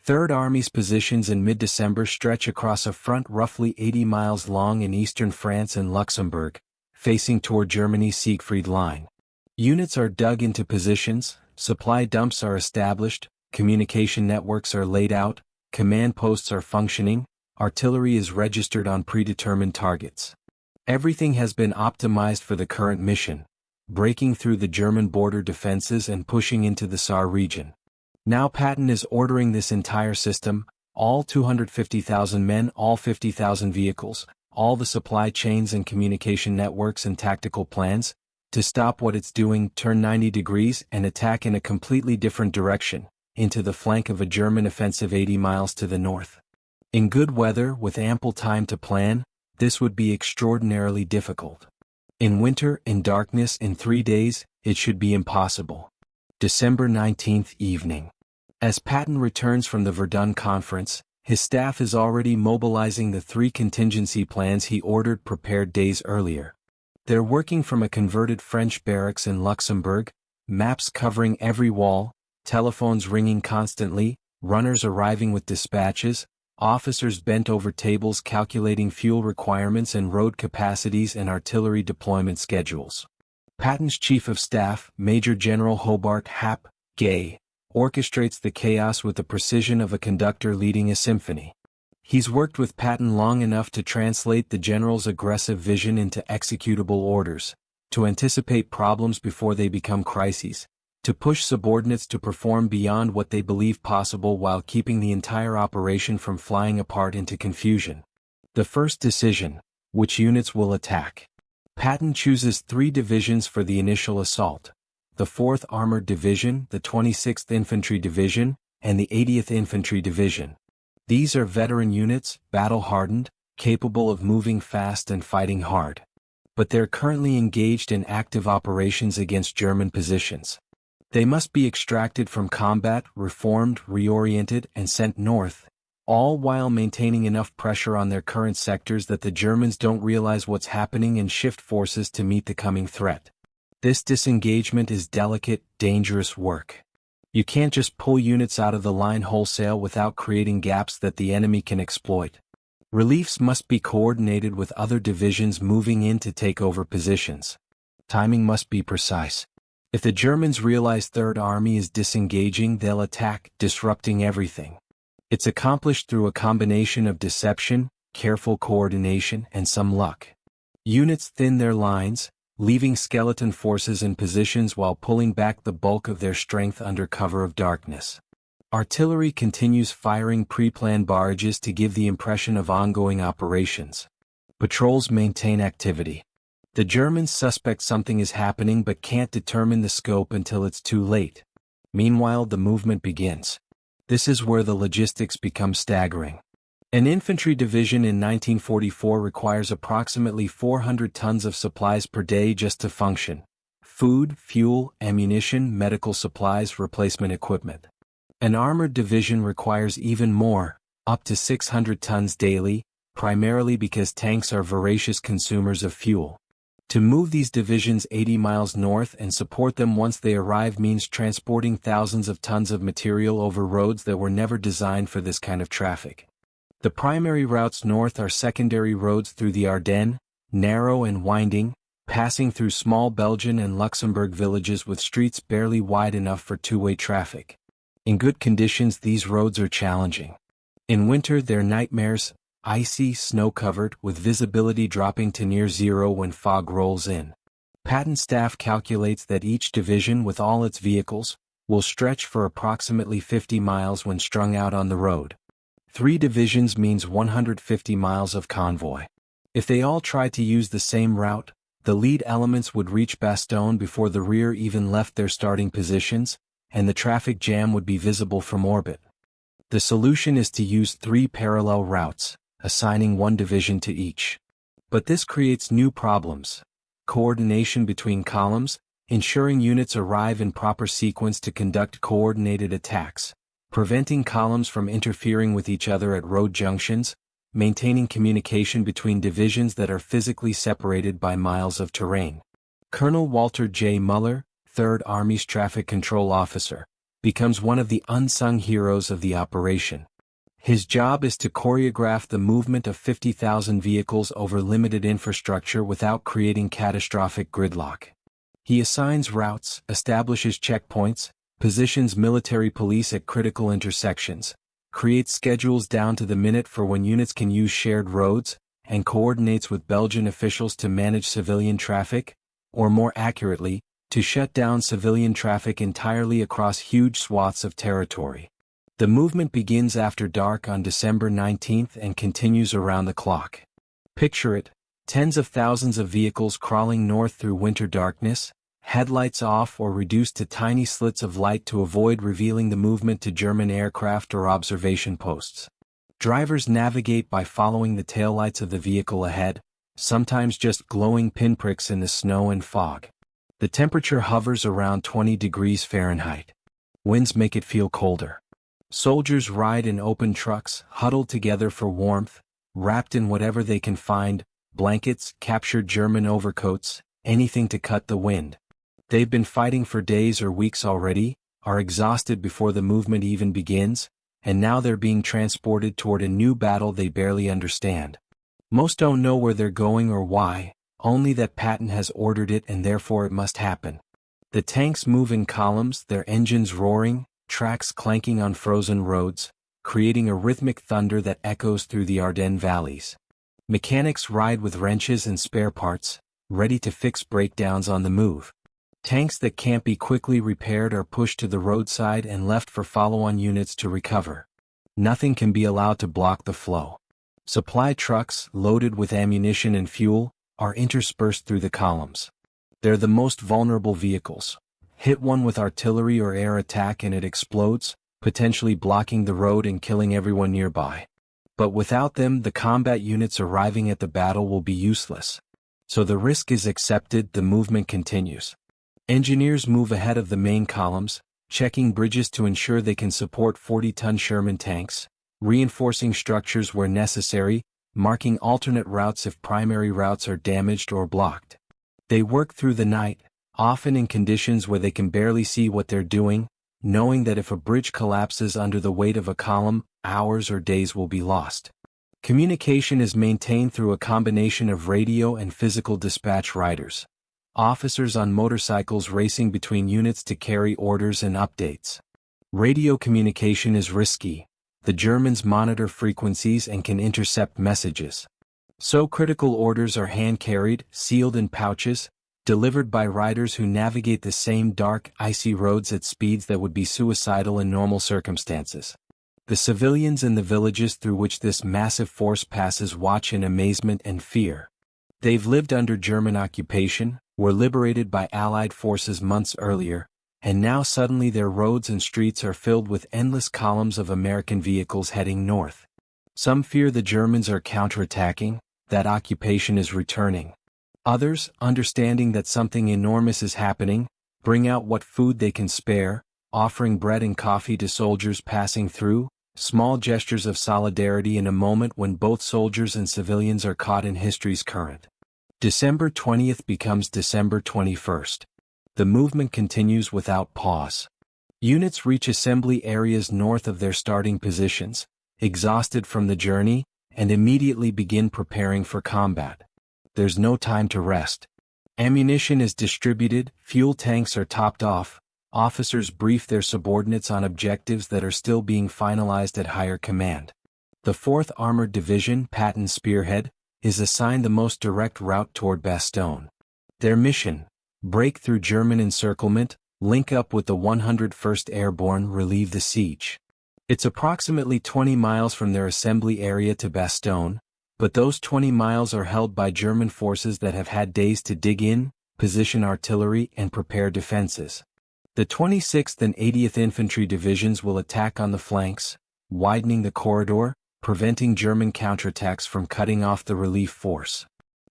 Third Army's positions in mid-December stretch across a front roughly 80 miles long in eastern France and Luxembourg, facing toward Germany's Siegfried Line. Units are dug into positions, supply dumps are established, communication networks are laid out, command posts are functioning, artillery is registered on predetermined targets. Everything has been optimized for the current mission, breaking through the German border defenses and pushing into the Saar region. Now Patton is ordering this entire system, all 250,000 men, all 50,000 vehicles, all the supply chains and communication networks and tactical plans, to stop what it's doing, turn 90 degrees and attack in a completely different direction, into the flank of a German offensive 80 miles to the north. In good weather with ample time to plan, this would be extraordinarily difficult. In winter, in darkness, in 3 days, it should be impossible. December 19th evening. As Patton returns from the Verdun Conference, his staff is already mobilizing the 3 contingency plans he ordered prepared days earlier. They're working from a converted French barracks in Luxembourg, maps covering every wall, telephones ringing constantly, runners arriving with dispatches, officers bent over tables calculating fuel requirements and road capacities and artillery deployment schedules. Patton's Chief of Staff, Major General Hobart Hap Gay, orchestrates the chaos with the precision of a conductor leading a symphony. He's worked with Patton long enough to translate the general's aggressive vision into executable orders, to anticipate problems before they become crises, to push subordinates to perform beyond what they believe possible while keeping the entire operation from flying apart into confusion. The first decision: which units will attack. Patton chooses 3 divisions for the initial assault: the 4th Armored Division, the 26th Infantry Division, and the 80th Infantry Division. These are veteran units, battle-hardened, capable of moving fast and fighting hard. But they're currently engaged in active operations against German positions. They must be extracted from combat, reformed, reoriented, and sent north, all while maintaining enough pressure on their current sectors that the Germans don't realize what's happening and shift forces to meet the coming threat. This disengagement is delicate, dangerous work. You can't just pull units out of the line wholesale without creating gaps that the enemy can exploit. Reliefs must be coordinated with other divisions moving in to take over positions. Timing must be precise. If the Germans realize Third Army is disengaging, they'll attack, disrupting everything. It's accomplished through a combination of deception, careful coordination, and some luck. Units thin their lines, leaving skeleton forces in positions while pulling back the bulk of their strength under cover of darkness. Artillery continues firing pre-planned barrages to give the impression of ongoing operations. Patrols maintain activity. The Germans suspect something is happening but can't determine the scope until it's too late. Meanwhile, the movement begins. This is where the logistics become staggering. An infantry division in 1944 requires approximately 400 tons of supplies per day just to function: food, fuel, ammunition, medical supplies, replacement equipment. An armored division requires even more, up to 600 tons daily, primarily because tanks are voracious consumers of fuel. To move these divisions 80 miles north and support them once they arrive means transporting thousands of tons of material over roads that were never designed for this kind of traffic. The primary routes north are secondary roads through the Ardennes, narrow and winding, passing through small Belgian and Luxembourg villages with streets barely wide enough for two-way traffic. In good conditions, these roads are challenging. In winter, they're nightmares: icy, snow-covered, with visibility dropping to near zero when fog rolls in. Patton's staff calculates that each division, with all its vehicles, will stretch for approximately 50 miles when strung out on the road. 3 divisions means 150 miles of convoy. If they all tried to use the same route, the lead elements would reach Bastogne before the rear even left their starting positions, and the traffic jam would be visible from orbit. The solution is to use 3 parallel routes, assigning 1 division to each. But this creates new problems: coordination between columns, ensuring units arrive in proper sequence to conduct coordinated attacks, preventing columns from interfering with each other at road junctions, maintaining communication between divisions that are physically separated by miles of terrain. Colonel Walter J. Muller, 3rd Army's traffic control officer, becomes one of the unsung heroes of the operation. His job is to choreograph the movement of 50,000 vehicles over limited infrastructure without creating catastrophic gridlock. He assigns routes, establishes checkpoints, positions military police at critical intersections, creates schedules down to the minute for when units can use shared roads, and coordinates with Belgian officials to manage civilian traffic, or more accurately, to shut down civilian traffic entirely across huge swaths of territory. The movement begins after dark on December 19th and continues around the clock. Picture it: tens of thousands of vehicles crawling north through winter darkness, headlights off or reduced to tiny slits of light to avoid revealing the movement to German aircraft or observation posts. Drivers navigate by following the taillights of the vehicle ahead, sometimes just glowing pinpricks in the snow and fog. The temperature hovers around 20 degrees Fahrenheit. Winds make it feel colder. Soldiers ride in open trucks, huddled together for warmth, wrapped in whatever they can find, blankets, captured German overcoats, anything to cut the wind. They've been fighting for days or weeks already, are exhausted before the movement even begins, and now they're being transported toward a new battle they barely understand. Most don't know where they're going or why, only that Patton has ordered it and therefore it must happen. The tanks move in columns, their engines roaring, tracks clanking on frozen roads, creating a rhythmic thunder that echoes through the Ardennes valleys. Mechanics ride with wrenches and spare parts, ready to fix breakdowns on the move. Tanks that can't be quickly repaired are pushed to the roadside and left for follow-on units to recover. Nothing can be allowed to block the flow. Supply trucks, loaded with ammunition and fuel, are interspersed through the columns. They're the most vulnerable vehicles. Hit one with artillery or air attack and it explodes, potentially blocking the road and killing everyone nearby. But without them, the combat units arriving at the battle will be useless. So the risk is accepted, the movement continues. Engineers move ahead of the main columns, checking bridges to ensure they can support 40-ton Sherman tanks, reinforcing structures where necessary, marking alternate routes if primary routes are damaged or blocked. They work through the night, often in conditions where they can barely see what they're doing, knowing that if a bridge collapses under the weight of a column, hours or days will be lost. Communication is maintained through a combination of radio and physical dispatch riders. Officers on motorcycles racing between units to carry orders and updates. Radio communication is risky. The Germans monitor frequencies and can intercept messages. So critical orders are hand-carried, sealed in pouches, delivered by riders who navigate the same dark, icy roads at speeds that would be suicidal in normal circumstances. The civilians in the villages through which this massive force passes watch in amazement and fear. They've lived under German occupation, were liberated by Allied forces months earlier, and now suddenly their roads and streets are filled with endless columns of American vehicles heading north. Some fear the Germans are counterattacking, that occupation is returning. Others, understanding that something enormous is happening, bring out what food they can spare, offering bread and coffee to soldiers passing through, small gestures of solidarity in a moment when both soldiers and civilians are caught in history's current. December 20th becomes December 21st. The movement continues without pause. Units reach assembly areas north of their starting positions, exhausted from the journey, and immediately begin preparing for combat. There's no time to rest. Ammunition is distributed, fuel tanks are topped off, officers brief their subordinates on objectives that are still being finalized at higher command. The 4th Armored Division, Patton's spearhead, is assigned the most direct route toward Bastogne. Their mission: break through German encirclement, link up with the 101st Airborne, relieve the siege. It's approximately 20 miles from their assembly area to Bastogne, but those 20 miles are held by German forces that have had days to dig in, position artillery, and prepare defenses. The 26th and 80th Infantry Divisions will attack on the flanks, widening the corridor, preventing German counterattacks from cutting off the relief force.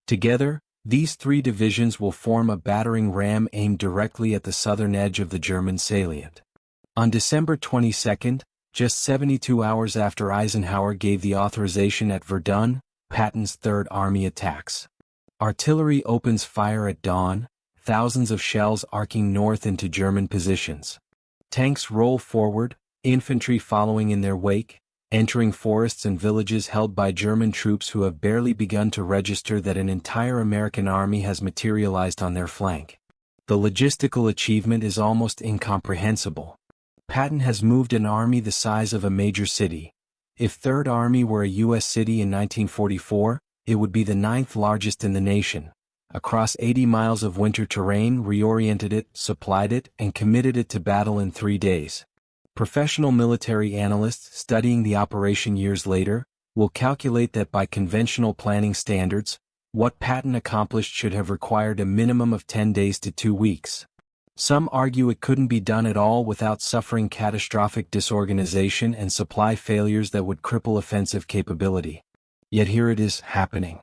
Together, these three divisions will form a battering ram aimed directly at the southern edge of the German salient. On December 22, just 72 hours after Eisenhower gave the authorization at Verdun, Patton's Third Army attacks. Artillery opens fire at dawn, thousands of shells arcing north into German positions. Tanks roll forward, infantry following in their wake, entering forests and villages held by German troops who have barely begun to register that an entire American army has materialized on their flank. The logistical achievement is almost incomprehensible. Patton has moved an army the size of a major city. If Third Army were a U.S. city in 1944, it would be the 9th largest in the nation. Across 80 miles of winter terrain, reoriented it, supplied it, and committed it to battle in 3 days. Professional military analysts studying the operation years later will calculate that by conventional planning standards, what Patton accomplished should have required a minimum of 10 days to 2 weeks. Some argue it couldn't be done at all without suffering catastrophic disorganization and supply failures that would cripple offensive capability. Yet here it is, happening.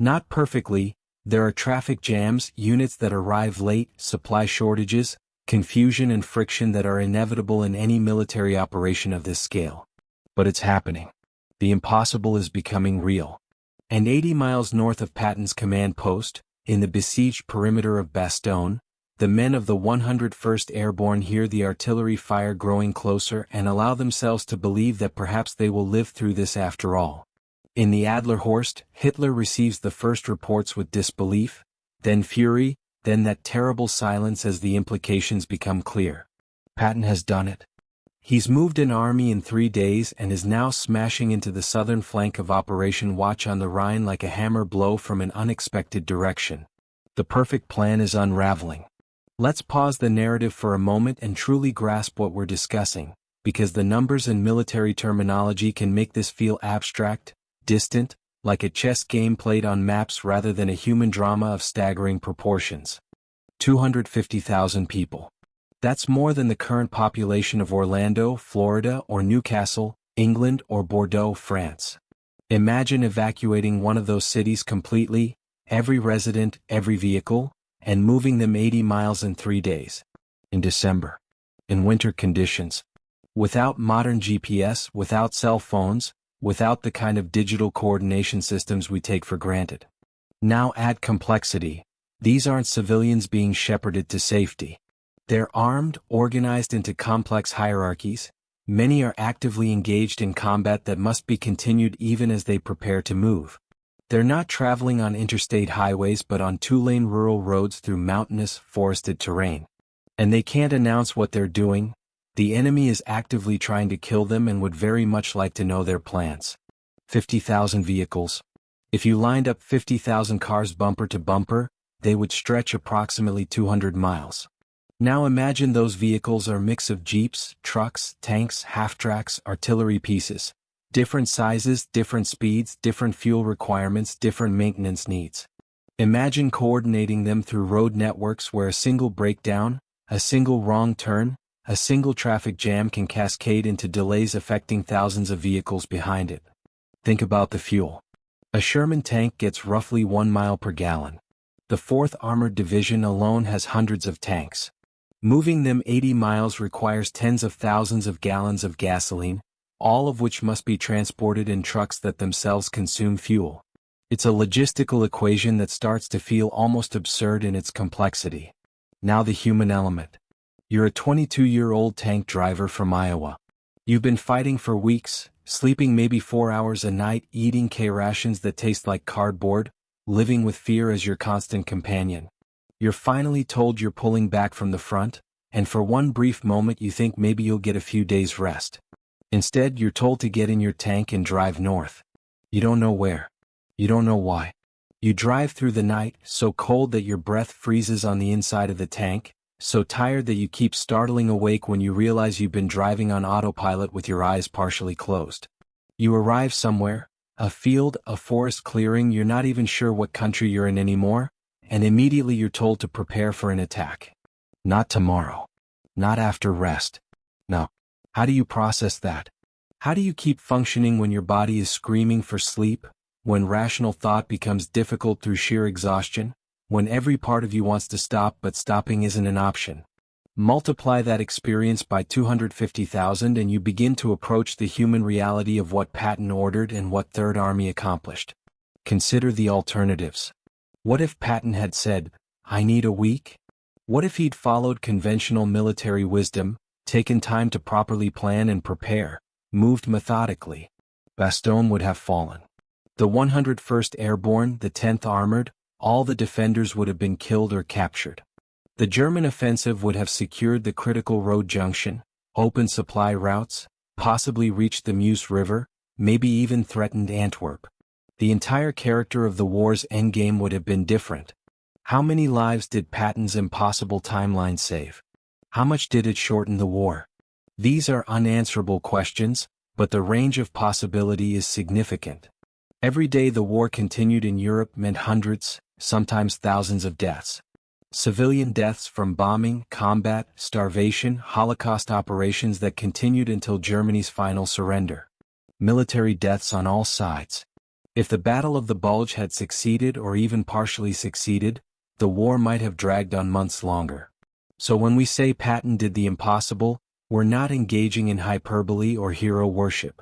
Not perfectly, there are traffic jams, units that arrive late, supply shortages, confusion and friction that are inevitable in any military operation of this scale. But it's happening. The impossible is becoming real. And 80 miles north of Patton's command post, in the besieged perimeter of Bastogne, the men of the 101st Airborne hear the artillery fire growing closer and allow themselves to believe that perhaps they will live through this after all. In the Adlerhorst, Hitler receives the first reports with disbelief, then fury, then that terrible silence as the implications become clear. Patton has done it. He's moved an army in 3 days and is now smashing into the southern flank of Operation Watch on the Rhine like a hammer blow from an unexpected direction. The perfect plan is unraveling. Let's pause the narrative for a moment and truly grasp what we're discussing, because the numbers and military terminology can make this feel abstract, distant, like a chess game played on maps rather than a human drama of staggering proportions. 250,000 people. That's more than the current population of Orlando, Florida, or Newcastle, England, or Bordeaux, France. Imagine evacuating one of those cities completely, every resident, every vehicle, and moving them 80 miles in 3 days. In December. In winter conditions. Without modern GPS, without cell phones, without the kind of digital coordination systems we take for granted. Now add complexity. These aren't civilians being shepherded to safety. They're armed, organized into complex hierarchies. Many are actively engaged in combat that must be continued even as they prepare to move. They're not traveling on interstate highways but on 2-lane rural roads through mountainous, forested terrain. And they can't announce what they're doing. The enemy is actively trying to kill them and would very much like to know their plans. 50,000 vehicles. If you lined up 50,000 cars bumper to bumper, they would stretch approximately 200 miles. Now imagine those vehicles are a mix of jeeps, trucks, tanks, half-tracks, artillery pieces. Different sizes, different speeds, different fuel requirements, different maintenance needs. Imagine coordinating them through road networks where a single breakdown, a single wrong turn, a single traffic jam can cascade into delays affecting thousands of vehicles behind it. Think about the fuel. A Sherman tank gets roughly 1 mile per gallon. The 4th Armored Division alone has hundreds of tanks. Moving them 80 miles requires tens of thousands of gallons of gasoline, all of which must be transported in trucks that themselves consume fuel. It's a logistical equation that starts to feel almost absurd in its complexity. Now the human element. You're a 22-year-old tank driver from Iowa. You've been fighting for weeks, sleeping maybe 4 hours a night, eating K-rations that taste like cardboard, living with fear as your constant companion. You're finally told you're pulling back from the front, and for one brief moment you think maybe you'll get a few days rest. Instead, you're told to get in your tank and drive north. You don't know where. You don't know why. You drive through the night, so cold that your breath freezes on the inside of the tank, so tired that you keep startling awake when you realize you've been driving on autopilot with your eyes partially closed. You arrive somewhere, a field, a forest clearing, you're not even sure what country you're in anymore, and immediately you're told to prepare for an attack. Not tomorrow. Not after rest. No. How do you process that? How do you keep functioning when your body is screaming for sleep, when rational thought becomes difficult through sheer exhaustion, when every part of you wants to stop but stopping isn't an option? Multiply that experience by 250,000 and you begin to approach the human reality of what Patton ordered and what Third Army accomplished. Consider the alternatives. What if Patton had said, "I need a week"? What if he'd followed conventional military wisdom, taken time to properly plan and prepare, moved methodically? Bastogne would have fallen. The 101st Airborne, the 10th Armored, all the defenders would have been killed or captured. The German offensive would have secured the critical road junction, opened supply routes, possibly reached the Meuse River, maybe even threatened Antwerp. The entire character of the war's endgame would have been different. How many lives did Patton's impossible timeline save? How much did it shorten the war? These are unanswerable questions, but the range of possibility is significant. Every day the war continued in Europe meant hundreds, sometimes thousands of deaths. Civilian deaths from bombing, combat, starvation, Holocaust operations that continued until Germany's final surrender. Military deaths on all sides. If the Battle of the Bulge had succeeded or even partially succeeded, the war might have dragged on months longer. So when we say Patton did the impossible, we're not engaging in hyperbole or hero worship.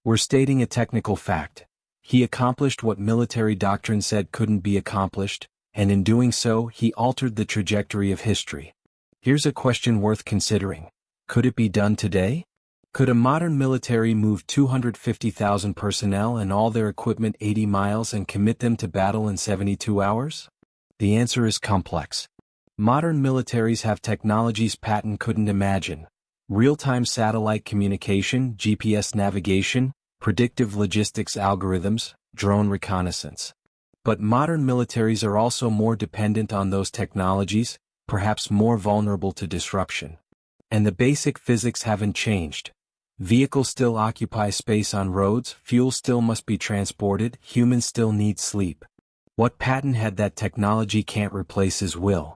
We're stating a technical fact. He accomplished what military doctrine said couldn't be accomplished, and in doing so he altered the trajectory of history. Here's a question worth considering. Could it be done today? Could a modern military move 250,000 personnel and all their equipment 80 miles and commit them to battle in 72 hours? The answer is complex. Modern militaries have technologies Patton couldn't imagine. Real-time satellite communication, GPS navigation, predictive logistics algorithms, drone reconnaissance. But modern militaries are also more dependent on those technologies, perhaps more vulnerable to disruption. And the basic physics haven't changed. Vehicles still occupy space on roads, fuel still must be transported, humans still need sleep. What Patton had that technology can't replace is will.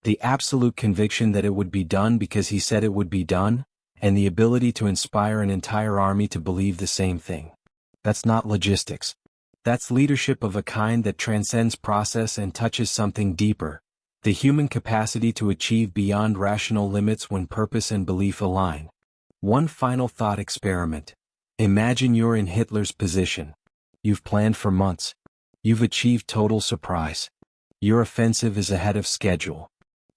The absolute conviction that it would be done because he said it would be done, and the ability to inspire an entire army to believe the same thing. That's not logistics. That's leadership of a kind that transcends process and touches something deeper, the human capacity to achieve beyond rational limits when purpose and belief align. One final thought experiment. Imagine you're in Hitler's position. You've planned for months. You've achieved total surprise. Your offensive is ahead of schedule.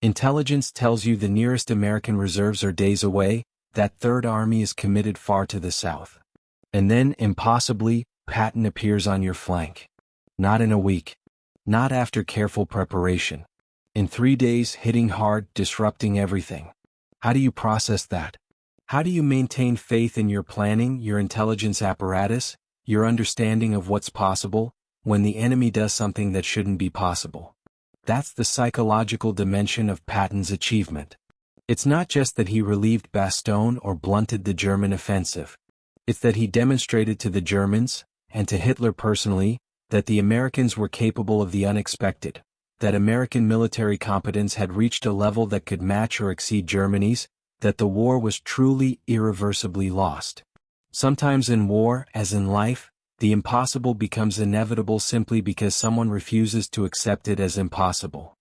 Intelligence tells you the nearest American reserves are days away, that Third Army is committed far to the south. And then, impossibly, Patton appears on your flank. Not in a week. Not after careful preparation. In 3 days, hitting hard, disrupting everything. How do you process that? How do you maintain faith in your planning, your intelligence apparatus, your understanding of what's possible, when the enemy does something that shouldn't be possible? That's the psychological dimension of Patton's achievement. It's not just that he relieved Bastogne or blunted the German offensive. It's that he demonstrated to the Germans, and to Hitler personally, that the Americans were capable of the unexpected, that American military competence had reached a level that could match or exceed Germany's, that the war was truly irreversibly lost. Sometimes in war, as in life, the impossible becomes inevitable simply because someone refuses to accept it as impossible.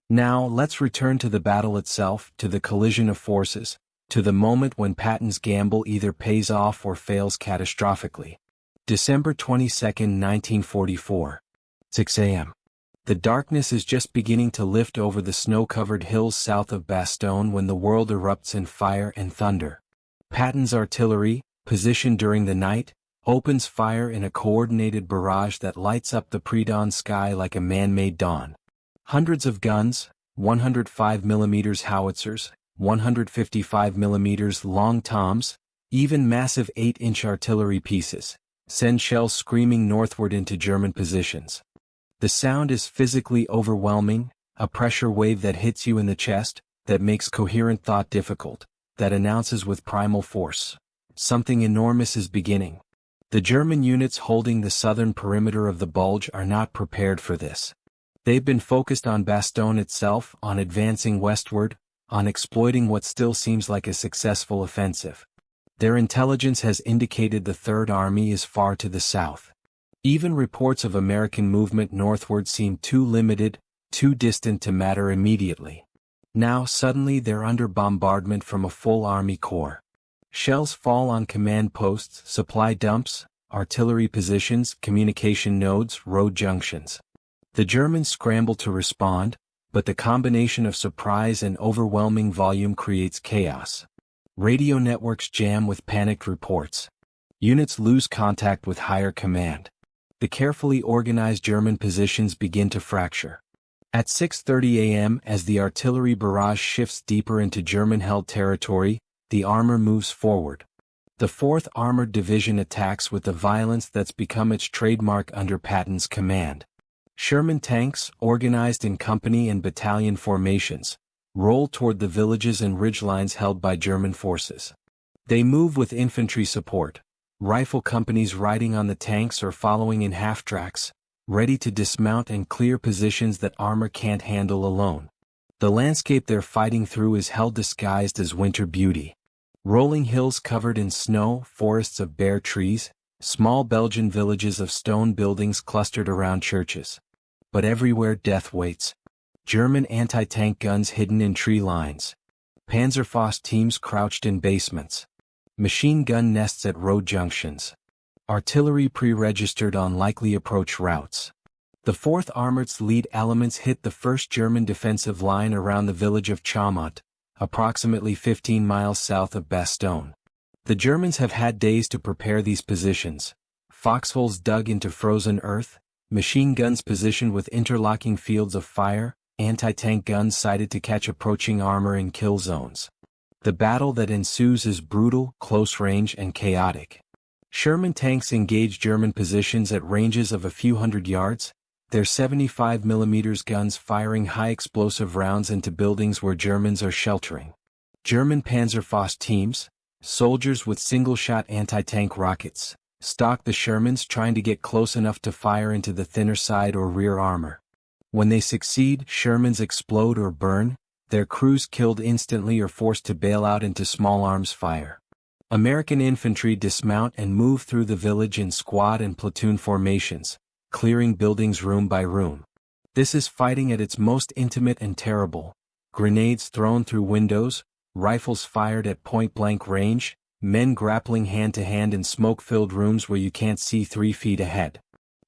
Now, let's return to the battle itself, to the collision of forces, to the moment when Patton's gamble either pays off or fails catastrophically. December 22, 1944. 6 a.m. The darkness is just beginning to lift over the snow-covered hills south of Bastogne when the world erupts in fire and thunder. Patton's artillery, positioned during the night, opens fire in a coordinated barrage that lights up the pre-dawn sky like a man-made dawn. Hundreds of guns, 105 mm howitzers, 155 mm long toms, even massive 8-inch artillery pieces, send shells screaming northward into German positions. The sound is physically overwhelming, a pressure wave that hits you in the chest, that makes coherent thought difficult, that announces with primal force. Something enormous is beginning. The German units holding the southern perimeter of the Bulge are not prepared for this. They've been focused on Bastogne itself, on advancing westward, on exploiting what still seems like a successful offensive. Their intelligence has indicated the Third Army is far to the south. Even reports of American movement northward seem too limited, too distant to matter immediately. Now suddenly they're under bombardment from a full army corps. Shells fall on command posts, supply dumps, artillery positions, communication nodes, road junctions. The Germans scramble to respond, but the combination of surprise and overwhelming volume creates chaos. Radio networks jam with panicked reports. Units lose contact with higher command. The carefully organized German positions begin to fracture. At 6:30 a.m., as the artillery barrage shifts deeper into German-held territory, the armor moves forward. The 4th Armored Division attacks with the violence that's become its trademark under Patton's command. Sherman tanks, organized in company and battalion formations, roll toward the villages and ridgelines held by German forces. They move with infantry support, rifle companies riding on the tanks or following in half-tracks, ready to dismount and clear positions that armor can't handle alone. The landscape they're fighting through is hell disguised as winter beauty. Rolling hills covered in snow, forests of bare trees, small Belgian villages of stone buildings clustered around churches. But everywhere death waits. German anti-tank guns hidden in tree lines. Panzerfaust teams crouched in basements. Machine gun nests at road junctions. Artillery pre-registered on likely approach routes. The 4th Armored's lead elements hit the 1st German defensive line around the village of Chaumont, approximately 15 miles south of Bastogne. The Germans have had days to prepare these positions. Foxholes dug into frozen earth, machine guns positioned with interlocking fields of fire, anti-tank guns sighted to catch approaching armor in kill zones. The battle that ensues is brutal, close range and chaotic. Sherman tanks engage German positions at ranges of a few hundred yards, their 75mm guns firing high explosive rounds into buildings where Germans are sheltering. German Panzerfaust teams, soldiers with single-shot anti-tank rockets, stalk the Shermans trying to get close enough to fire into the thinner side or rear armor. When they succeed, Shermans explode or burn, their crews killed instantly or forced to bail out into small arms fire. American infantry dismount and move through the village in squad and platoon formations, clearing buildings room by room. This is fighting at its most intimate and terrible. Grenades thrown through windows, rifles fired at point-blank range, men grappling hand-to-hand in smoke-filled rooms where you can't see 3 feet ahead.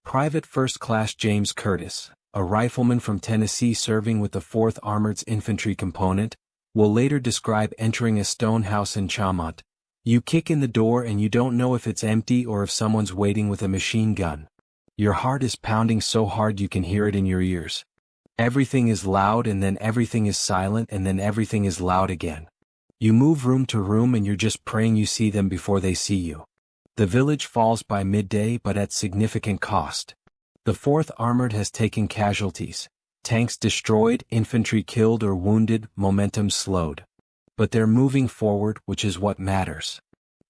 Private First Class James Curtis, a rifleman from Tennessee serving with the 4th Armored's infantry component, will later describe entering a stone house in Chaumont. You kick in the door and you don't know if it's empty or if someone's waiting with a machine gun. Your heart is pounding so hard you can hear it in your ears. Everything is loud and then everything is silent and then everything is loud again. You move room to room and you're just praying you see them before they see you. The village falls by midday but at significant cost. The 4th Armored has taken casualties. Tanks destroyed, infantry killed or wounded, momentum slowed. But they're moving forward, which is what matters.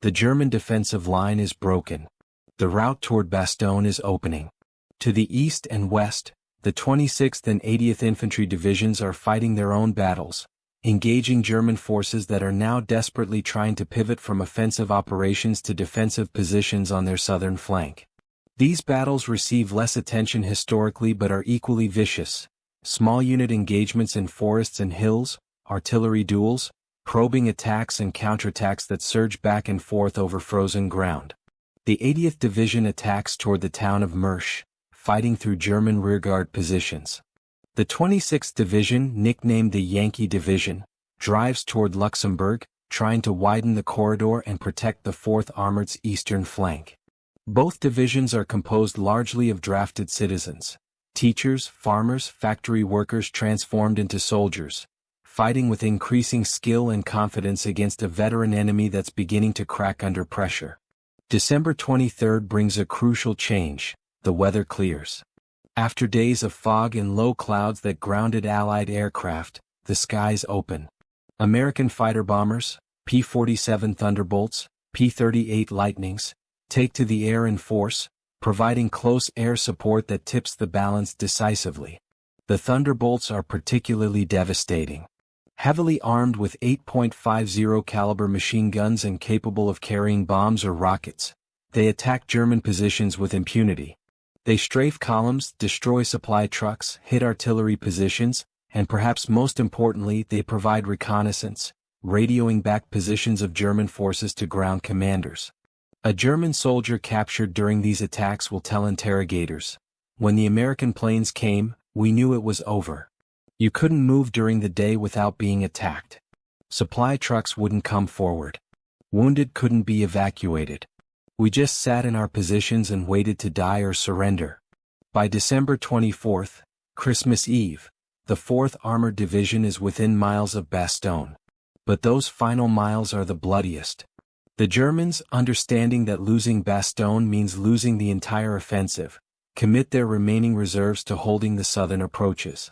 The German defensive line is broken. The route toward Bastogne is opening. To the east and west, the 26th and 80th Infantry Divisions are fighting their own battles, engaging German forces that are now desperately trying to pivot from offensive operations to defensive positions on their southern flank. These battles receive less attention historically but are equally vicious. Small unit engagements in forests and hills, artillery duels, probing attacks and counterattacks that surge back and forth over frozen ground. The 80th Division attacks toward the town of Mersch, fighting through German rearguard positions. The 26th Division, nicknamed the Yankee Division, drives toward Luxembourg, trying to widen the corridor and protect the 4th Armored's eastern flank. Both divisions are composed largely of drafted citizens, teachers, farmers, factory workers transformed into soldiers, fighting with increasing skill and confidence against a veteran enemy that's beginning to crack under pressure. December 23rd brings a crucial change. The weather clears. After days of fog and low clouds that grounded Allied aircraft, the skies open. American fighter bombers, P-47 Thunderbolts, P-38 Lightnings, take to the air in force, providing close air support that tips the balance decisively. The Thunderbolts are particularly devastating. Heavily armed with 8.50 caliber machine guns and capable of carrying bombs or rockets, they attack German positions with impunity. They strafe columns, destroy supply trucks, hit artillery positions, and perhaps most importantly, they provide reconnaissance, radioing back positions of German forces to ground commanders. A German soldier captured during these attacks will tell interrogators, "When the American planes came, we knew it was over. You couldn't move during the day without being attacked. Supply trucks wouldn't come forward. Wounded couldn't be evacuated. We just sat in our positions and waited to die or surrender." By December 24th, Christmas Eve, the 4th Armored Division is within miles of Bastogne. But those final miles are the bloodiest. The Germans, understanding that losing Bastogne means losing the entire offensive, commit their remaining reserves to holding the southern approaches.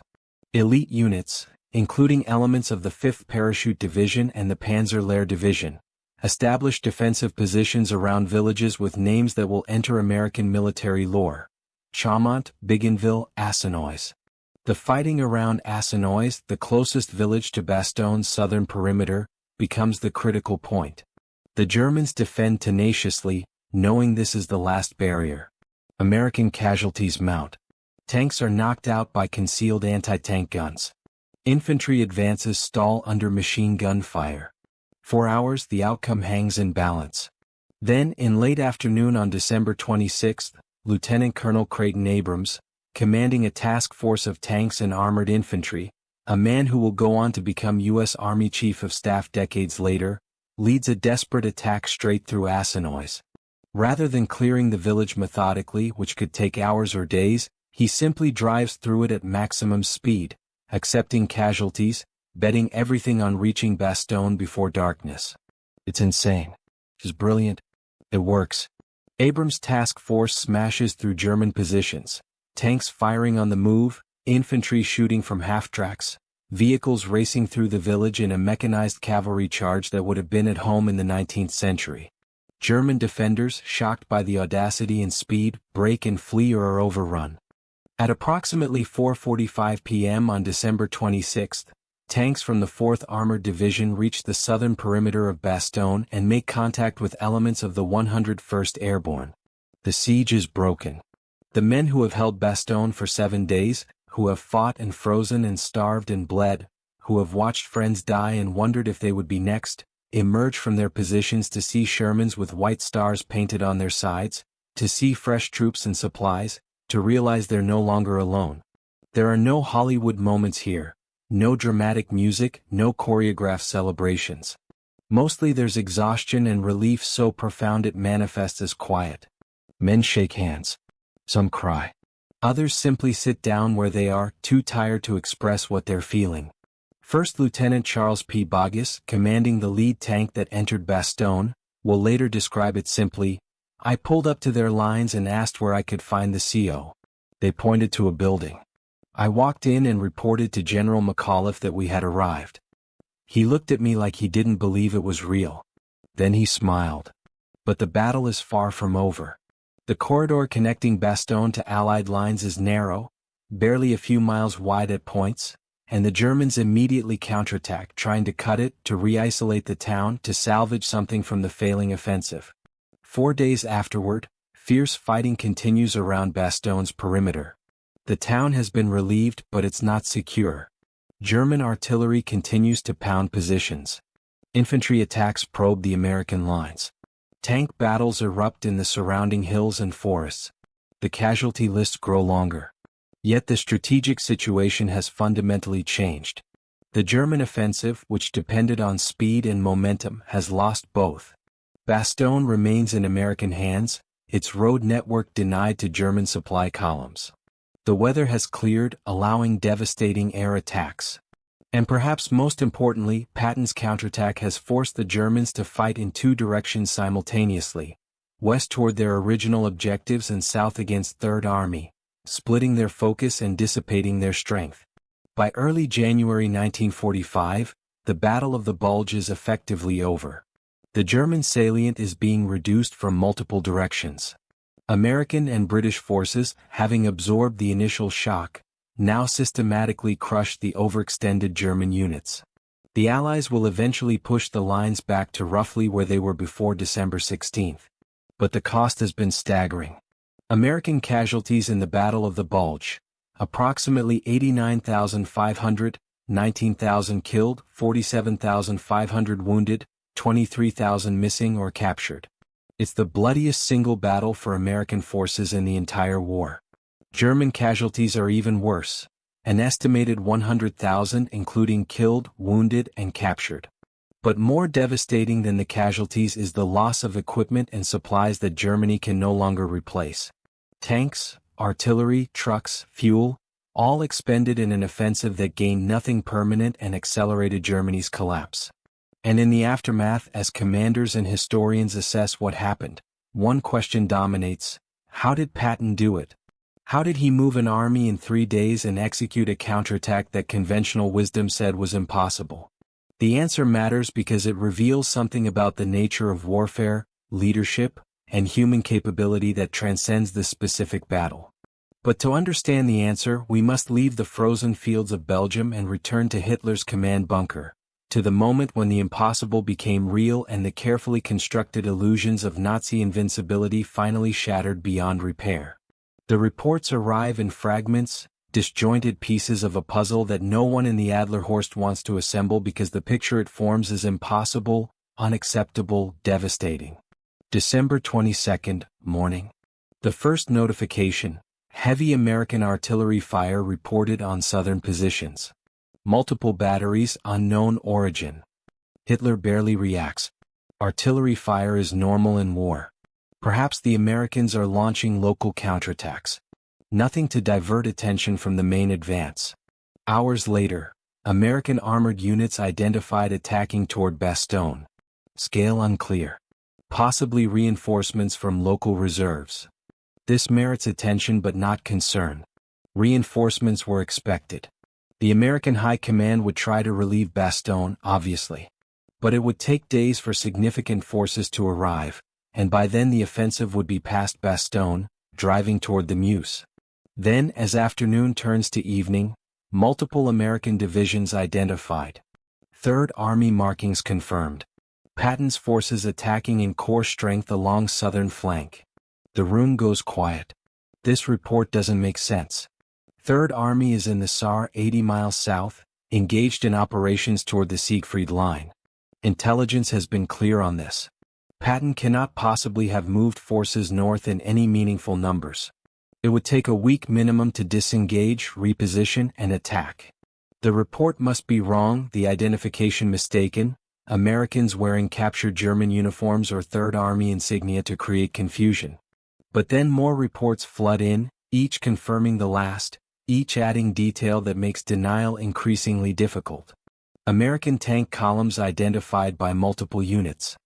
Elite units, including elements of the 5th Parachute Division and the Panzer Lehr Division, establish defensive positions around villages with names that will enter American military lore: Chaumont, Bougainville, Assinois. The fighting around Assenois, the closest village to Bastogne's southern perimeter, becomes the critical point. The Germans defend tenaciously, knowing this is the last barrier. American casualties mount. Tanks are knocked out by concealed anti-tank guns. Infantry advances stall under machine gun fire. For hours the outcome hangs in balance. Then, in late afternoon on December 26, Lieutenant Colonel Creighton Abrams, commanding a task force of tanks and armored infantry, a man who will go on to become U.S. Army Chief of Staff decades later, leads a desperate attack straight through Assenois. Rather than clearing the village methodically, which could take hours or days, he simply drives through it at maximum speed, accepting casualties, betting everything on reaching Bastogne before darkness. It's insane. It's brilliant. It works. Abrams' task force smashes through German positions, tanks firing on the move, infantry shooting from half-tracks, vehicles racing through the village in a mechanized cavalry charge that would have been at home in the 19th century. German defenders, shocked by the audacity and speed, break and flee or are overrun. At approximately 4:45 p.m. on December 26, tanks from the 4th Armored Division reach the southern perimeter of Bastogne and make contact with elements of the 101st Airborne. The siege is broken. The men who have held Bastogne for 7 days, who have fought and frozen and starved and bled, who have watched friends die and wondered if they would be next, emerge from their positions to see Shermans with white stars painted on their sides, to see fresh troops and supplies, to realize they're no longer alone. There are no Hollywood moments here, no dramatic music, no choreographed celebrations. Mostly there's exhaustion and relief so profound it manifests as quiet. Men shake hands. Some cry. Others simply sit down where they are, too tired to express what they're feeling. First Lieutenant Charles P. Boggess, commanding the lead tank that entered Bastogne, will later describe it simply, "I pulled up to their lines and asked where I could find the CO. They pointed to a building. I walked in and reported to General McAuliffe that we had arrived. He looked at me like he didn't believe it was real. Then he smiled. But the battle is far from over. The corridor connecting Bastogne to Allied lines is narrow, barely a few miles wide at points, and the Germans immediately counterattack, trying to cut it, to re-isolate the town, to salvage something from the failing offensive. 4 days afterward, fierce fighting continues around Bastogne's perimeter. The town has been relieved, but it's not secure. German artillery continues to pound positions. Infantry attacks probe the American lines. Tank battles erupt in the surrounding hills and forests. The casualty lists grow longer. Yet the strategic situation has fundamentally changed. The German offensive, which depended on speed and momentum, has lost both. Bastogne remains in American hands, its road network denied to German supply columns. The weather has cleared, allowing devastating air attacks. And perhaps most importantly, Patton's counterattack has forced the Germans to fight in 2 directions simultaneously, west toward their original objectives and south against Third Army, splitting their focus and dissipating their strength. By early January 1945, the Battle of the Bulge is effectively over. The German salient is being reduced from multiple directions. American and British forces, having absorbed the initial shock, now systematically crush the overextended German units. The Allies will eventually push the lines back to roughly where they were before December 16. But the cost has been staggering. American casualties in the Battle of the Bulge: approximately 89,500, 19,000 killed, 47,500 wounded, 23,000 missing or captured. It's the bloodiest single battle for American forces in the entire war. German casualties are even worse, an estimated 100,000 including killed, wounded, and captured. But more devastating than the casualties is the loss of equipment and supplies that Germany can no longer replace. Tanks, artillery, trucks, fuel, all expended in an offensive that gained nothing permanent and accelerated Germany's collapse. And in the aftermath, as commanders and historians assess what happened, one question dominates: how did Patton do it? How did he move an army in 3 days and execute a counterattack that conventional wisdom said was impossible? The answer matters because it reveals something about the nature of warfare, leadership, and human capability that transcends the specific battle. But to understand the answer, we must leave the frozen fields of Belgium and return to Hitler's command bunker, to the moment when the impossible became real and the carefully constructed illusions of Nazi invincibility finally shattered beyond repair. The reports arrive in fragments, disjointed pieces of a puzzle that no one in the Adlerhorst wants to assemble because the picture it forms is impossible, unacceptable, devastating. December 22nd, morning. The first notification, heavy American artillery fire reported on southern positions. Multiple batteries, unknown origin. Hitler barely reacts. Artillery fire is normal in war. Perhaps the Americans are launching local counterattacks. Nothing to divert attention from the main advance. Hours later, American armored units identified attacking toward Bastogne. Scale unclear. Possibly reinforcements from local reserves. This merits attention but not concern. Reinforcements were expected. The American High Command would try to relieve Bastogne, obviously. But it would take days for significant forces to arrive, and by then the offensive would be past Bastogne, driving toward the Meuse. Then, as afternoon turns to evening, multiple American divisions identified. Third Army markings confirmed. Patton's forces attacking in core strength along southern flank. The room goes quiet. This report doesn't make sense. Third Army is in the Saar 80 miles south, engaged in operations toward the Siegfried Line. Intelligence has been clear on this. Patton cannot possibly have moved forces north in any meaningful numbers. It would take a week minimum to disengage, reposition, and attack. The report must be wrong, the identification mistaken, Americans wearing captured German uniforms or Third Army insignia to create confusion. But then more reports flood in, each confirming the last, each adding detail that makes denial increasingly difficult. American tank columns identified by multiple units.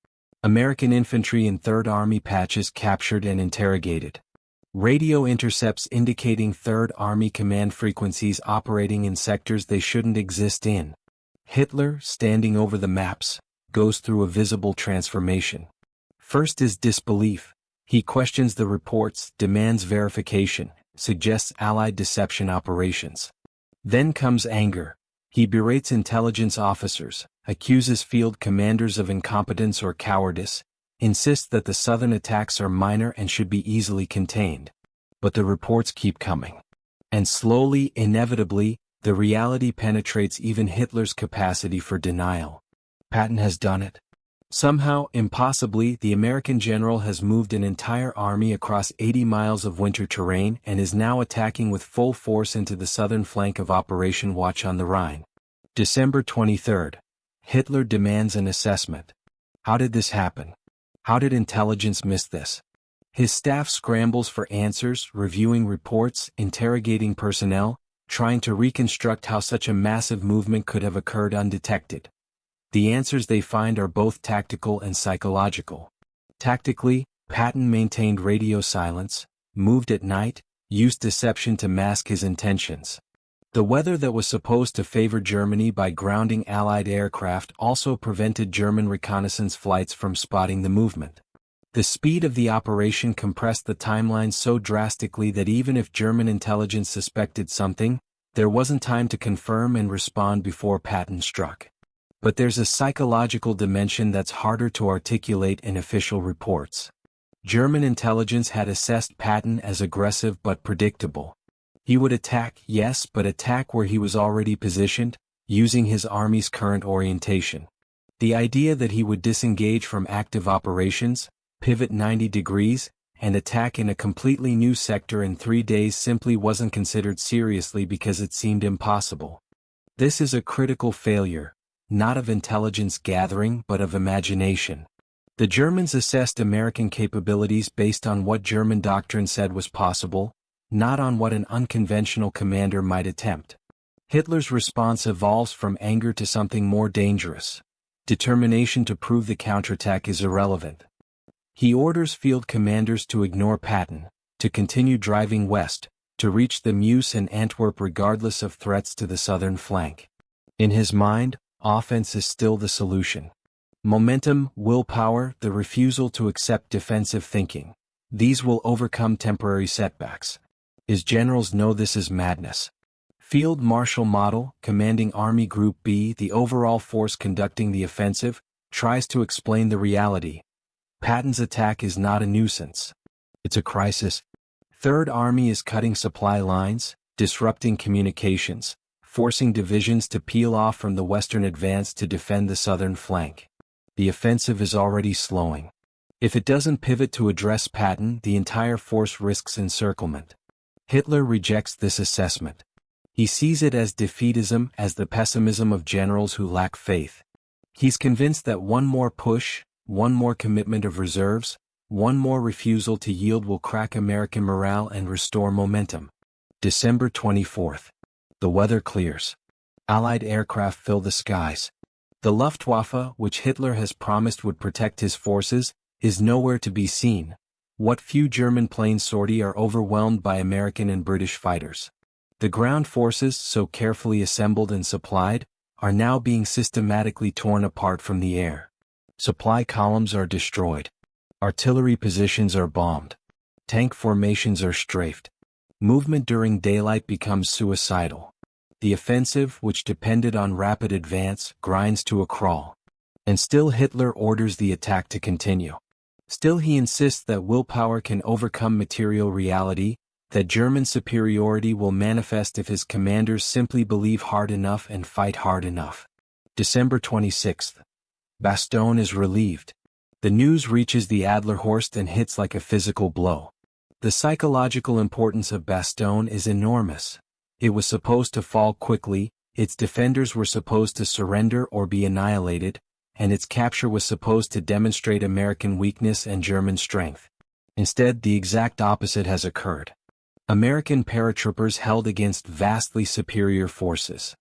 American infantry in Third Army patches captured and interrogated. Radio intercepts indicating Third Army command frequencies operating in sectors they shouldn't exist in. Hitler, standing over the maps, goes through a visible transformation. First is disbelief. He questions the reports, demands verification, suggests Allied deception operations. Then comes anger. He berates intelligence officers, accuses field commanders of incompetence or cowardice, insists that the southern attacks are minor and should be easily contained. But the reports keep coming. And slowly, inevitably, the reality penetrates even Hitler's capacity for denial. Patton has done it. Somehow, impossibly, the American general has moved an entire army across 80 miles of winter terrain and is now attacking with full force into the southern flank of Operation Watch on the Rhine. December 23rd. Hitler demands an assessment. How did this happen? How did intelligence miss this? His staff scrambles for answers, reviewing reports, interrogating personnel, trying to reconstruct how such a massive movement could have occurred undetected. The answers they find are both tactical and psychological. Tactically, Patton maintained radio silence, moved at night, used deception to mask his intentions. The weather that was supposed to favor Germany by grounding Allied aircraft also prevented German reconnaissance flights from spotting the movement. The speed of the operation compressed the timeline so drastically that even if German intelligence suspected something, there wasn't time to confirm and respond before Patton struck. But there's a psychological dimension that's harder to articulate in official reports. German intelligence had assessed Patton as aggressive but predictable. He would attack, yes, but attack where he was already positioned, using his army's current orientation. The idea that he would disengage from active operations, pivot 90 degrees, and attack in a completely new sector in 3 days simply wasn't considered seriously because it seemed impossible. This is a critical failure, not of intelligence gathering but of imagination. The Germans assessed American capabilities based on what German doctrine said was possible, not on what an unconventional commander might attempt. Hitler's response evolves from anger to something more dangerous. Determination to prove the counterattack is irrelevant. He orders field commanders to ignore Patton, to continue driving west, to reach the Meuse and Antwerp regardless of threats to the southern flank. In his mind, offense is still the solution. Momentum, willpower, the refusal to accept defensive thinking. These will overcome temporary setbacks. His generals know this is madness. Field Marshal Model, commanding Army Group B, the overall force conducting the offensive, tries to explain the reality. Patton's attack is not a nuisance. It's a crisis. Third Army is cutting supply lines, disrupting communications, forcing divisions to peel off from the western advance to defend the southern flank. The offensive is already slowing. If it doesn't pivot to address Patton, the entire force risks encirclement. Hitler rejects this assessment. He sees it as defeatism, as the pessimism of generals who lack faith. He's convinced that one more push, one more commitment of reserves, one more refusal to yield will crack American morale and restore momentum. December 24th. The weather clears. Allied aircraft fill the skies. The Luftwaffe, which Hitler has promised would protect his forces, is nowhere to be seen. What few German planes sortie are overwhelmed by American and British fighters. The ground forces, so carefully assembled and supplied, are now being systematically torn apart from the air. Supply columns are destroyed. Artillery positions are bombed. Tank formations are strafed. Movement during daylight becomes suicidal. The offensive, which depended on rapid advance, grinds to a crawl. And still Hitler orders the attack to continue. Still he insists that willpower can overcome material reality, that German superiority will manifest if his commanders simply believe hard enough and fight hard enough. December 26th. Bastogne is relieved. The news reaches the Adlerhorst and hits like a physical blow. The psychological importance of Bastogne is enormous. It was supposed to fall quickly, its defenders were supposed to surrender or be annihilated, and its capture was supposed to demonstrate American weakness and German strength. Instead, the exact opposite has occurred. American paratroopers held against vastly superior forces.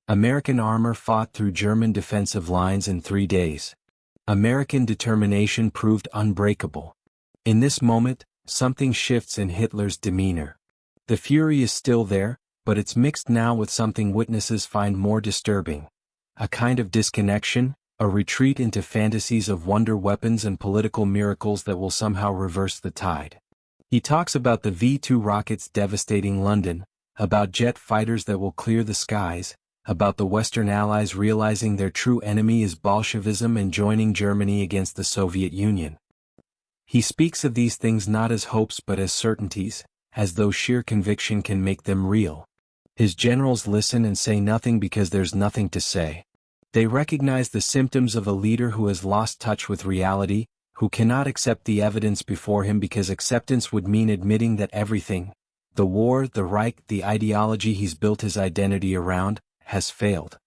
American armor fought through German defensive lines in 3 days. American determination proved unbreakable. In this moment, something shifts in Hitler's demeanor. The fury is still there, but it's mixed now with something witnesses find more disturbing. A kind of disconnection, a retreat into fantasies of wonder weapons and political miracles that will somehow reverse the tide. He talks about the V-2 rockets devastating London, about jet fighters that will clear the skies, about the Western Allies realizing their true enemy is Bolshevism and joining Germany against the Soviet Union. He speaks of these things not as hopes but as certainties, as though sheer conviction can make them real. His generals listen and say nothing because there's nothing to say. They recognize the symptoms of a leader who has lost touch with reality, who cannot accept the evidence before him because acceptance would mean admitting that everything, the war, the Reich, the ideology he's built his identity around, has failed.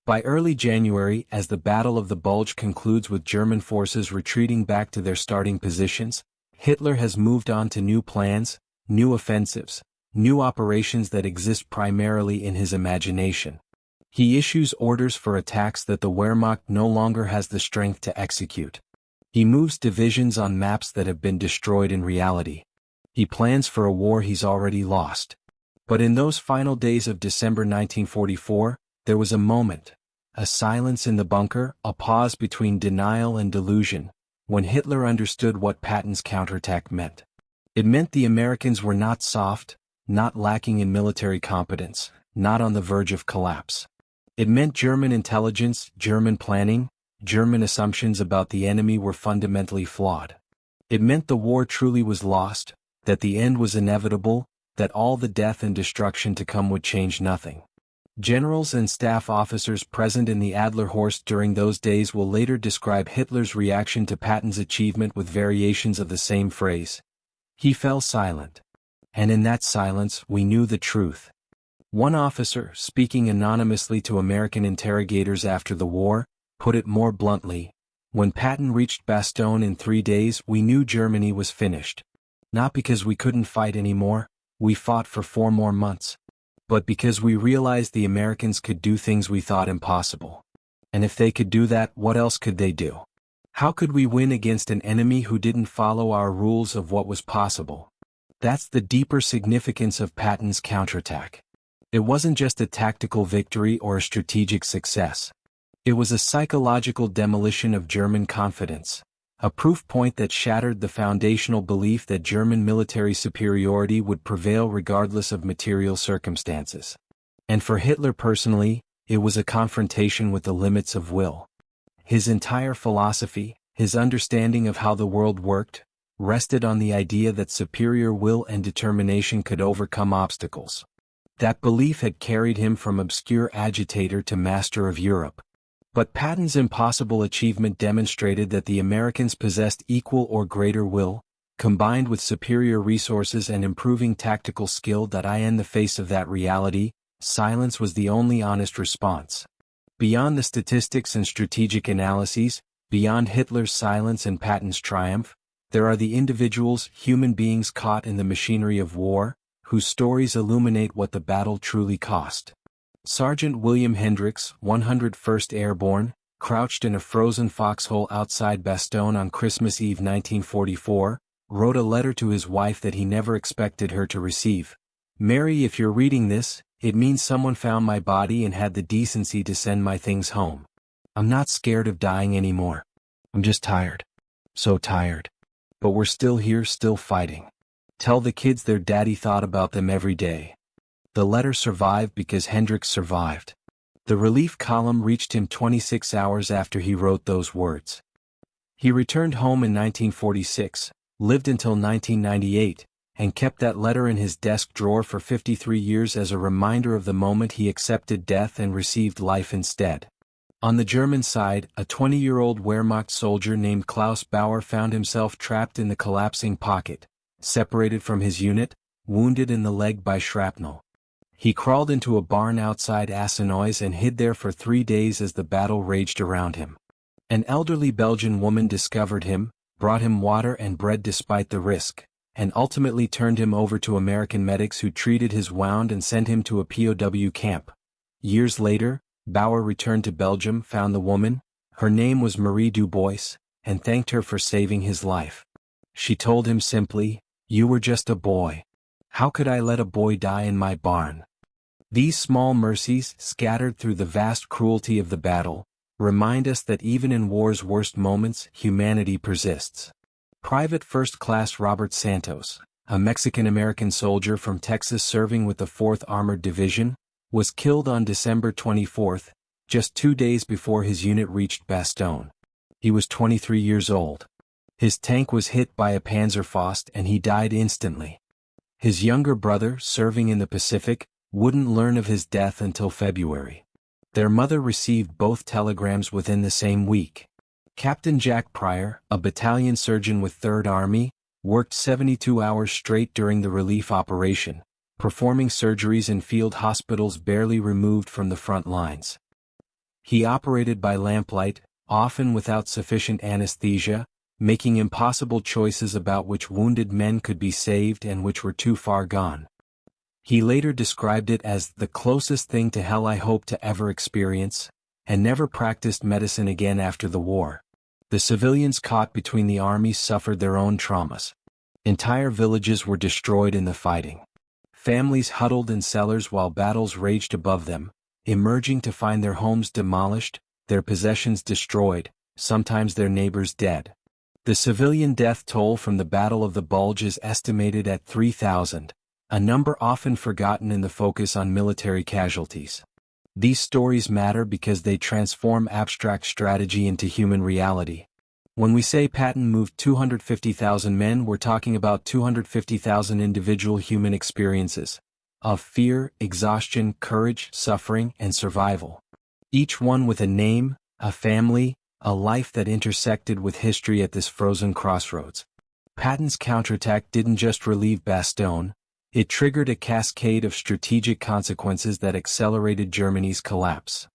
By early January, as the Battle of the Bulge concludes with German forces retreating back to their starting positions, Hitler has moved on to new plans, new offensives, new operations that exist primarily in his imagination. He issues orders for attacks that the Wehrmacht no longer has the strength to execute. He moves divisions on maps that have been destroyed in reality. He plans for a war he's already lost. But in those final days of December 1944, there was a moment, a silence in the bunker, a pause between denial and delusion, when Hitler understood what Patton's counterattack meant. It meant the Americans were not soft, not lacking in military competence, not on the verge of collapse. It meant German intelligence, German planning, German assumptions about the enemy were fundamentally flawed. It meant the war truly was lost, that the end was inevitable, that all the death and destruction to come would change nothing. Generals and staff officers present in the Adlerhorst during those days will later describe Hitler's reaction to Patton's achievement with variations of the same phrase. He fell silent. And in that silence we knew the truth. One officer, speaking anonymously to American interrogators after the war, put it more bluntly, when Patton reached Bastogne in 3 days we knew Germany was finished. Not because we couldn't fight anymore, we fought for 4 more months. But because we realized the Americans could do things we thought impossible. And if they could do that, what else could they do? How could we win against an enemy who didn't follow our rules of what was possible? That's the deeper significance of Patton's counterattack. It wasn't just a tactical victory or a strategic success. It was a psychological demolition of German confidence, a proof point that shattered the foundational belief that German military superiority would prevail regardless of material circumstances. And for Hitler personally, it was a confrontation with the limits of will. His entire philosophy, his understanding of how the world worked, rested on the idea that superior will and determination could overcome obstacles. That belief had carried him from obscure agitator to master of Europe. But Patton's impossible achievement demonstrated that the Americans possessed equal or greater will, combined with superior resources and improving tactical skill. That in the face of that reality, silence was the only honest response. Beyond the statistics and strategic analyses, beyond Hitler's silence and Patton's triumph, there are the individuals, human beings caught in the machinery of war, whose stories illuminate what the battle truly cost. Sergeant William Hendricks, 101st Airborne, crouched in a frozen foxhole outside Bastogne on Christmas Eve 1944, wrote a letter to his wife that he never expected her to receive. "Mary, if you're reading this, it means someone found my body and had the decency to send my things home. I'm not scared of dying anymore. I'm just tired. So tired. But we're still here, still fighting. Tell the kids their daddy thought about them every day." The letter survived because Hendricks survived. The relief column reached him 26 hours after he wrote those words. He returned home in 1946, lived until 1998, and kept that letter in his desk drawer for 53 years as a reminder of the moment he accepted death and received life instead. On the German side, a 20-year-old Wehrmacht soldier named Klaus Bauer found himself trapped in the collapsing pocket, separated from his unit, wounded in the leg by shrapnel. He crawled into a barn outside Assenois and hid there for 3 days as the battle raged around him. An elderly Belgian woman discovered him, brought him water and bread despite the risk, and ultimately turned him over to American medics who treated his wound and sent him to a POW camp. Years later, Bauer returned to Belgium, found the woman, her name was Marie Dubois, and thanked her for saving his life. She told him simply, "You were just a boy. How could I let a boy die in my barn?" These small mercies, scattered through the vast cruelty of the battle, remind us that even in war's worst moments, humanity persists. Private First Class Robert Santos, a Mexican-American soldier from Texas serving with the 4th Armored Division, was killed on December 24, just 2 days before his unit reached Bastogne. He was 23 years old. His tank was hit by a Panzerfaust and he died instantly. His younger brother, serving in the Pacific, wouldn't learn of his death until February. Their mother received both telegrams within the same week. Captain Jack Pryor, a battalion surgeon with 3rd Army, worked 72 hours straight during the relief operation, performing surgeries in field hospitals barely removed from the front lines. He operated by lamplight, often without sufficient anesthesia, making impossible choices about which wounded men could be saved and which were too far gone. He later described it as the closest thing to hell I hope to ever experience, and never practiced medicine again after the war. The civilians caught between the armies suffered their own traumas. Entire villages were destroyed in the fighting. Families huddled in cellars while battles raged above them, emerging to find their homes demolished, their possessions destroyed, sometimes their neighbors dead. The civilian death toll from the Battle of the Bulge is estimated at 3,000, a number often forgotten in the focus on military casualties. These stories matter because they transform abstract strategy into human reality. When we say Patton moved 250,000 men, we're talking about 250,000 individual human experiences of fear, exhaustion, courage, suffering, and survival. Each one with a name, a family, a life that intersected with history at this frozen crossroads. Patton's counterattack didn't just relieve Bastogne, it triggered a cascade of strategic consequences that accelerated Germany's collapse.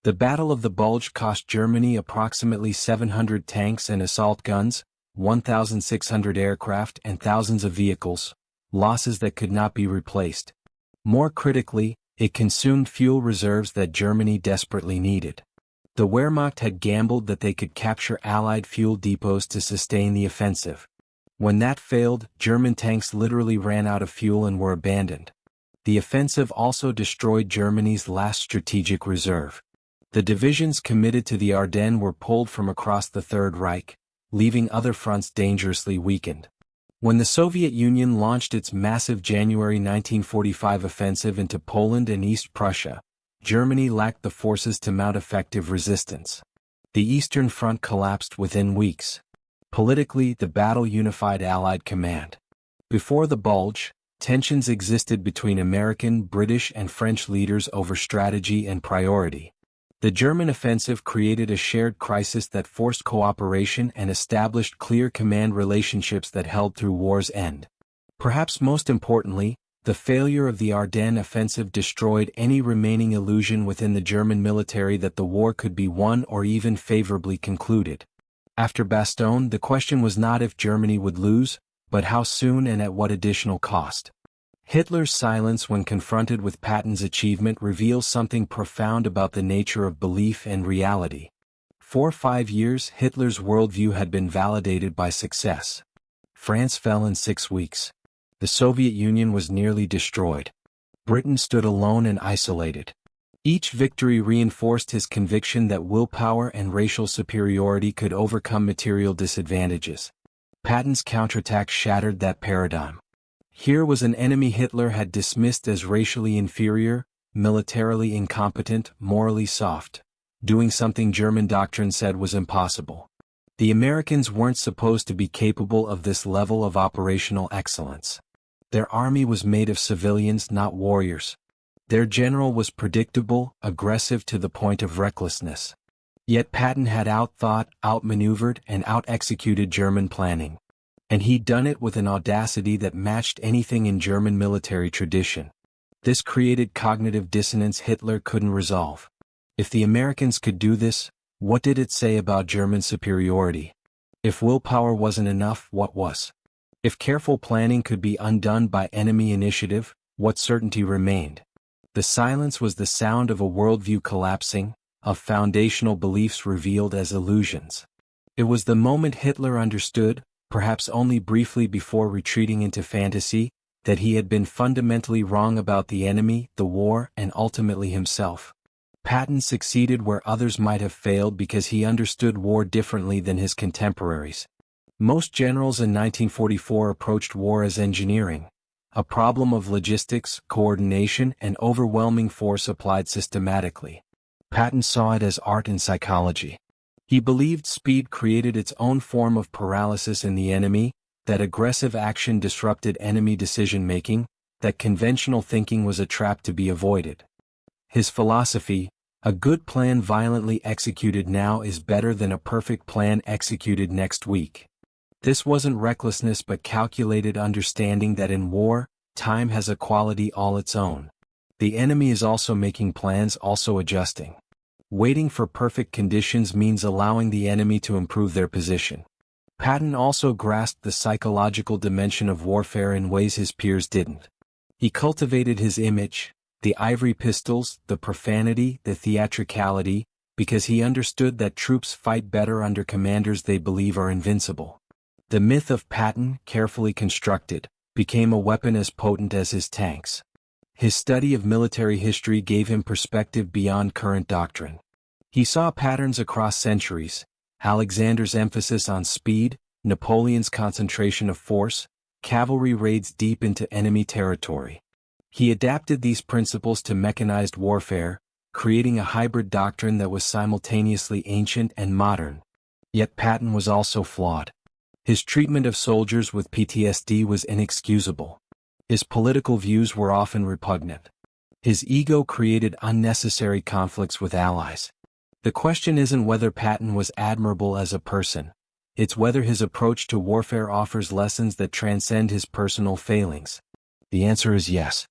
The Battle of the Bulge cost Germany approximately 700 tanks and assault guns, 1,600 aircraft and thousands of vehicles, losses that could not be replaced. More critically, it consumed fuel reserves that Germany desperately needed. The Wehrmacht had gambled that they could capture Allied fuel depots to sustain the offensive. When that failed, German tanks literally ran out of fuel and were abandoned. The offensive also destroyed Germany's last strategic reserve. The divisions committed to the Ardennes were pulled from across the Third Reich, leaving other fronts dangerously weakened. When the Soviet Union launched its massive January 1945 offensive into Poland and East Prussia, Germany lacked the forces to mount effective resistance. The Eastern Front collapsed within weeks. Politically, the battle unified Allied command. Before the Bulge, tensions existed between American, British, and French leaders over strategy and priority. The German offensive created a shared crisis that forced cooperation and established clear command relationships that held through war's end. Perhaps most importantly, the failure of the Ardennes Offensive destroyed any remaining illusion within the German military that the war could be won or even favorably concluded. After Bastogne, the question was not if Germany would lose, but how soon and at what additional cost. Hitler's silence when confronted with Patton's achievement reveals something profound about the nature of belief and reality. For 5 years, Hitler's worldview had been validated by success. France fell in 6 weeks. The Soviet Union was nearly destroyed. Britain stood alone and isolated. Each victory reinforced his conviction that willpower and racial superiority could overcome material disadvantages. Patton's counterattack shattered that paradigm. Here was an enemy Hitler had dismissed as racially inferior, militarily incompetent, morally soft, doing something German doctrine said was impossible. The Americans weren't supposed to be capable of this level of operational excellence. Their army was made of civilians, not warriors. Their general was predictable, aggressive to the point of recklessness. Yet Patton had outthought, outmaneuvered, and out-executed German planning. And he'd done it with an audacity that matched anything in German military tradition. This created cognitive dissonance Hitler couldn't resolve. If the Americans could do this, what did it say about German superiority? If willpower wasn't enough, what was? If careful planning could be undone by enemy initiative, what certainty remained? The silence was the sound of a worldview collapsing, of foundational beliefs revealed as illusions. It was the moment Hitler understood, perhaps only briefly before retreating into fantasy, that he had been fundamentally wrong about the enemy, the war, and ultimately himself. Patton succeeded where others might have failed because he understood war differently than his contemporaries. Most generals in 1944 approached war as engineering, a problem of logistics, coordination, and overwhelming force applied systematically. Patton saw it as art and psychology. He believed speed created its own form of paralysis in the enemy, that aggressive action disrupted enemy decision-making, that conventional thinking was a trap to be avoided. His philosophy, a good plan violently executed now is better than a perfect plan executed next week. This wasn't recklessness but calculated understanding that in war, time has a quality all its own. The enemy is also making plans, also adjusting. Waiting for perfect conditions means allowing the enemy to improve their position. Patton also grasped the psychological dimension of warfare in ways his peers didn't. He cultivated his image, the ivory pistols, the profanity, the theatricality, because he understood that troops fight better under commanders they believe are invincible. The myth of Patton, carefully constructed, became a weapon as potent as his tanks. His study of military history gave him perspective beyond current doctrine. He saw patterns across centuries, Alexander's emphasis on speed, Napoleon's concentration of force, cavalry raids deep into enemy territory. He adapted these principles to mechanized warfare, creating a hybrid doctrine that was simultaneously ancient and modern. Yet Patton was also flawed. His treatment of soldiers with PTSD was inexcusable. His political views were often repugnant. His ego created unnecessary conflicts with allies. The question isn't whether Patton was admirable as a person. It's whether his approach to warfare offers lessons that transcend his personal failings. The answer is yes.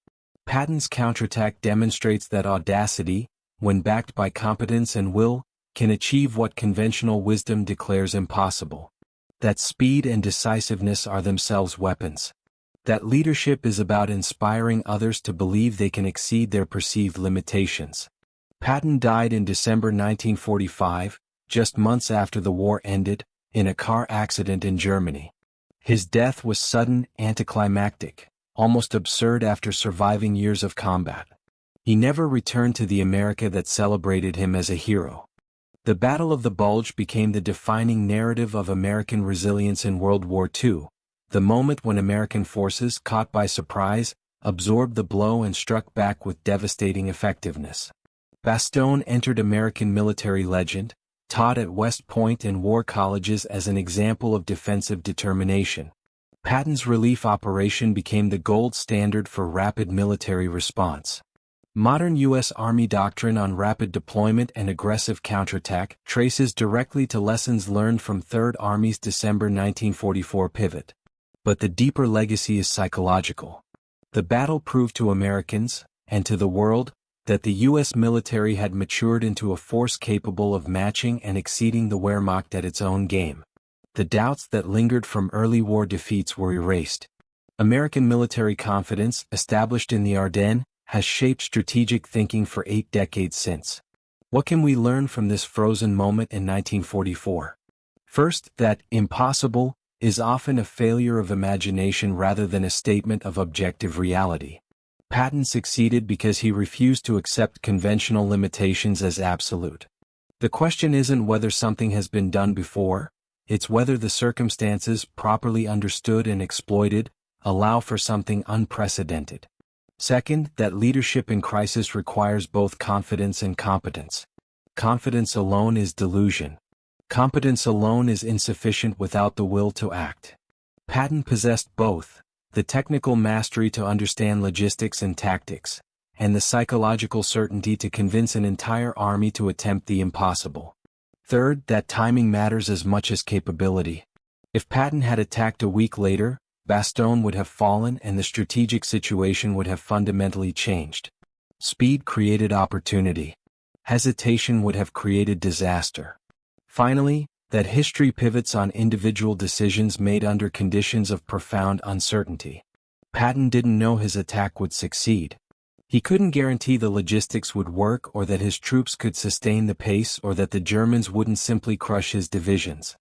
Patton's counterattack demonstrates that audacity, when backed by competence and will, can achieve what conventional wisdom declares impossible. That speed and decisiveness are themselves weapons. That leadership is about inspiring others to believe they can exceed their perceived limitations. Patton died in December 1945, just months after the war ended, in a car accident in Germany. His death was sudden, anticlimactic, almost absurd after surviving years of combat. He never returned to the America that celebrated him as a hero. The Battle of the Bulge became the defining narrative of American resilience in World War II, the moment when American forces, caught by surprise, absorbed the blow and struck back with devastating effectiveness. Bastogne entered American military legend, taught at West Point and war colleges as an example of defensive determination. Patton's relief operation became the gold standard for rapid military response. Modern U.S. Army doctrine on rapid deployment and aggressive counterattack traces directly to lessons learned from Third Army's December 1944 pivot. But the deeper legacy is psychological. The battle proved to Americans, and to the world, that the U.S. military had matured into a force capable of matching and exceeding the Wehrmacht at its own game. The doubts that lingered from early war defeats were erased. American military confidence, established in the Ardennes, has shaped strategic thinking for 8 decades since. What can we learn from this frozen moment in 1944? First, that impossible is often a failure of imagination rather than a statement of objective reality. Patton succeeded because he refused to accept conventional limitations as absolute. The question isn't whether something has been done before, it's whether the circumstances, properly understood and exploited, allow for something unprecedented. Second, that leadership in crisis requires both confidence and competence. Confidence alone is delusion. Competence alone is insufficient without the will to act. Patton possessed both, the technical mastery to understand logistics and tactics, and the psychological certainty to convince an entire army to attempt the impossible. Third, that timing matters as much as capability. If Patton had attacked a week later, Bastogne would have fallen and the strategic situation would have fundamentally changed. Speed created opportunity. Hesitation would have created disaster. Finally, that history pivots on individual decisions made under conditions of profound uncertainty. Patton didn't know his attack would succeed. He couldn't guarantee the logistics would work or that his troops could sustain the pace or that the Germans wouldn't simply crush his divisions.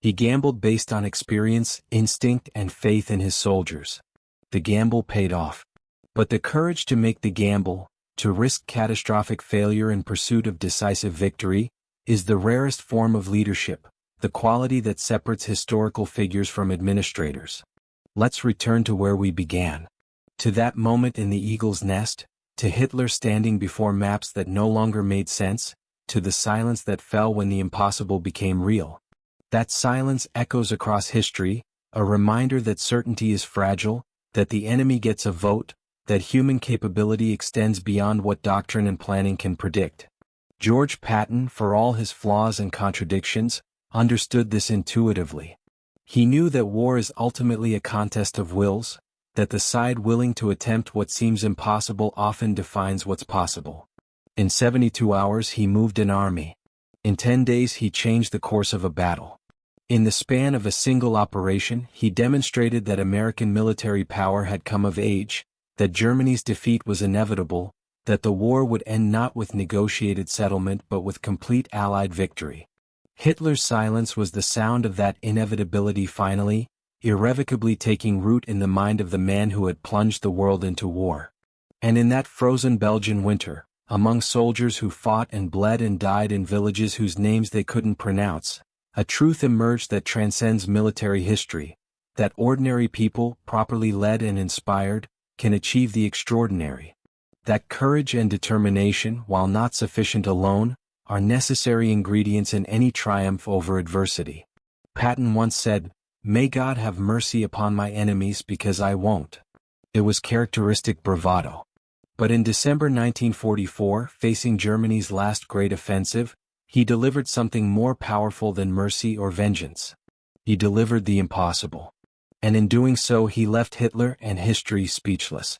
He gambled based on experience, instinct, and faith in his soldiers. The gamble paid off. But the courage to make the gamble, to risk catastrophic failure in pursuit of decisive victory, is the rarest form of leadership, the quality that separates historical figures from administrators. Let's return to where we began. To that moment in the eagle's nest, to Hitler standing before maps that no longer made sense, to the silence that fell when the impossible became real. That silence echoes across history, a reminder that certainty is fragile, that the enemy gets a vote, that human capability extends beyond what doctrine and planning can predict. George Patton, for all his flaws and contradictions, understood this intuitively. He knew that war is ultimately a contest of wills, that the side willing to attempt what seems impossible often defines what's possible. In 72 hours he moved an army. In 10 days he changed the course of a battle. In the span of a single operation he demonstrated that American military power had come of age, that Germany's defeat was inevitable, that the war would end not with negotiated settlement but with complete Allied victory. Hitler's silence was the sound of that inevitability finally, irrevocably taking root in the mind of the man who had plunged the world into war. And in that frozen Belgian winter, among soldiers who fought and bled and died in villages whose names they couldn't pronounce, a truth emerged that transcends military history, that ordinary people, properly led and inspired, can achieve the extraordinary. That courage and determination, while not sufficient alone, are necessary ingredients in any triumph over adversity. Patton once said, "May God have mercy upon my enemies because I won't." It was characteristic bravado. But in December 1944, facing Germany's last great offensive, he delivered something more powerful than mercy or vengeance. He delivered the impossible. And in doing so he left Hitler and history speechless.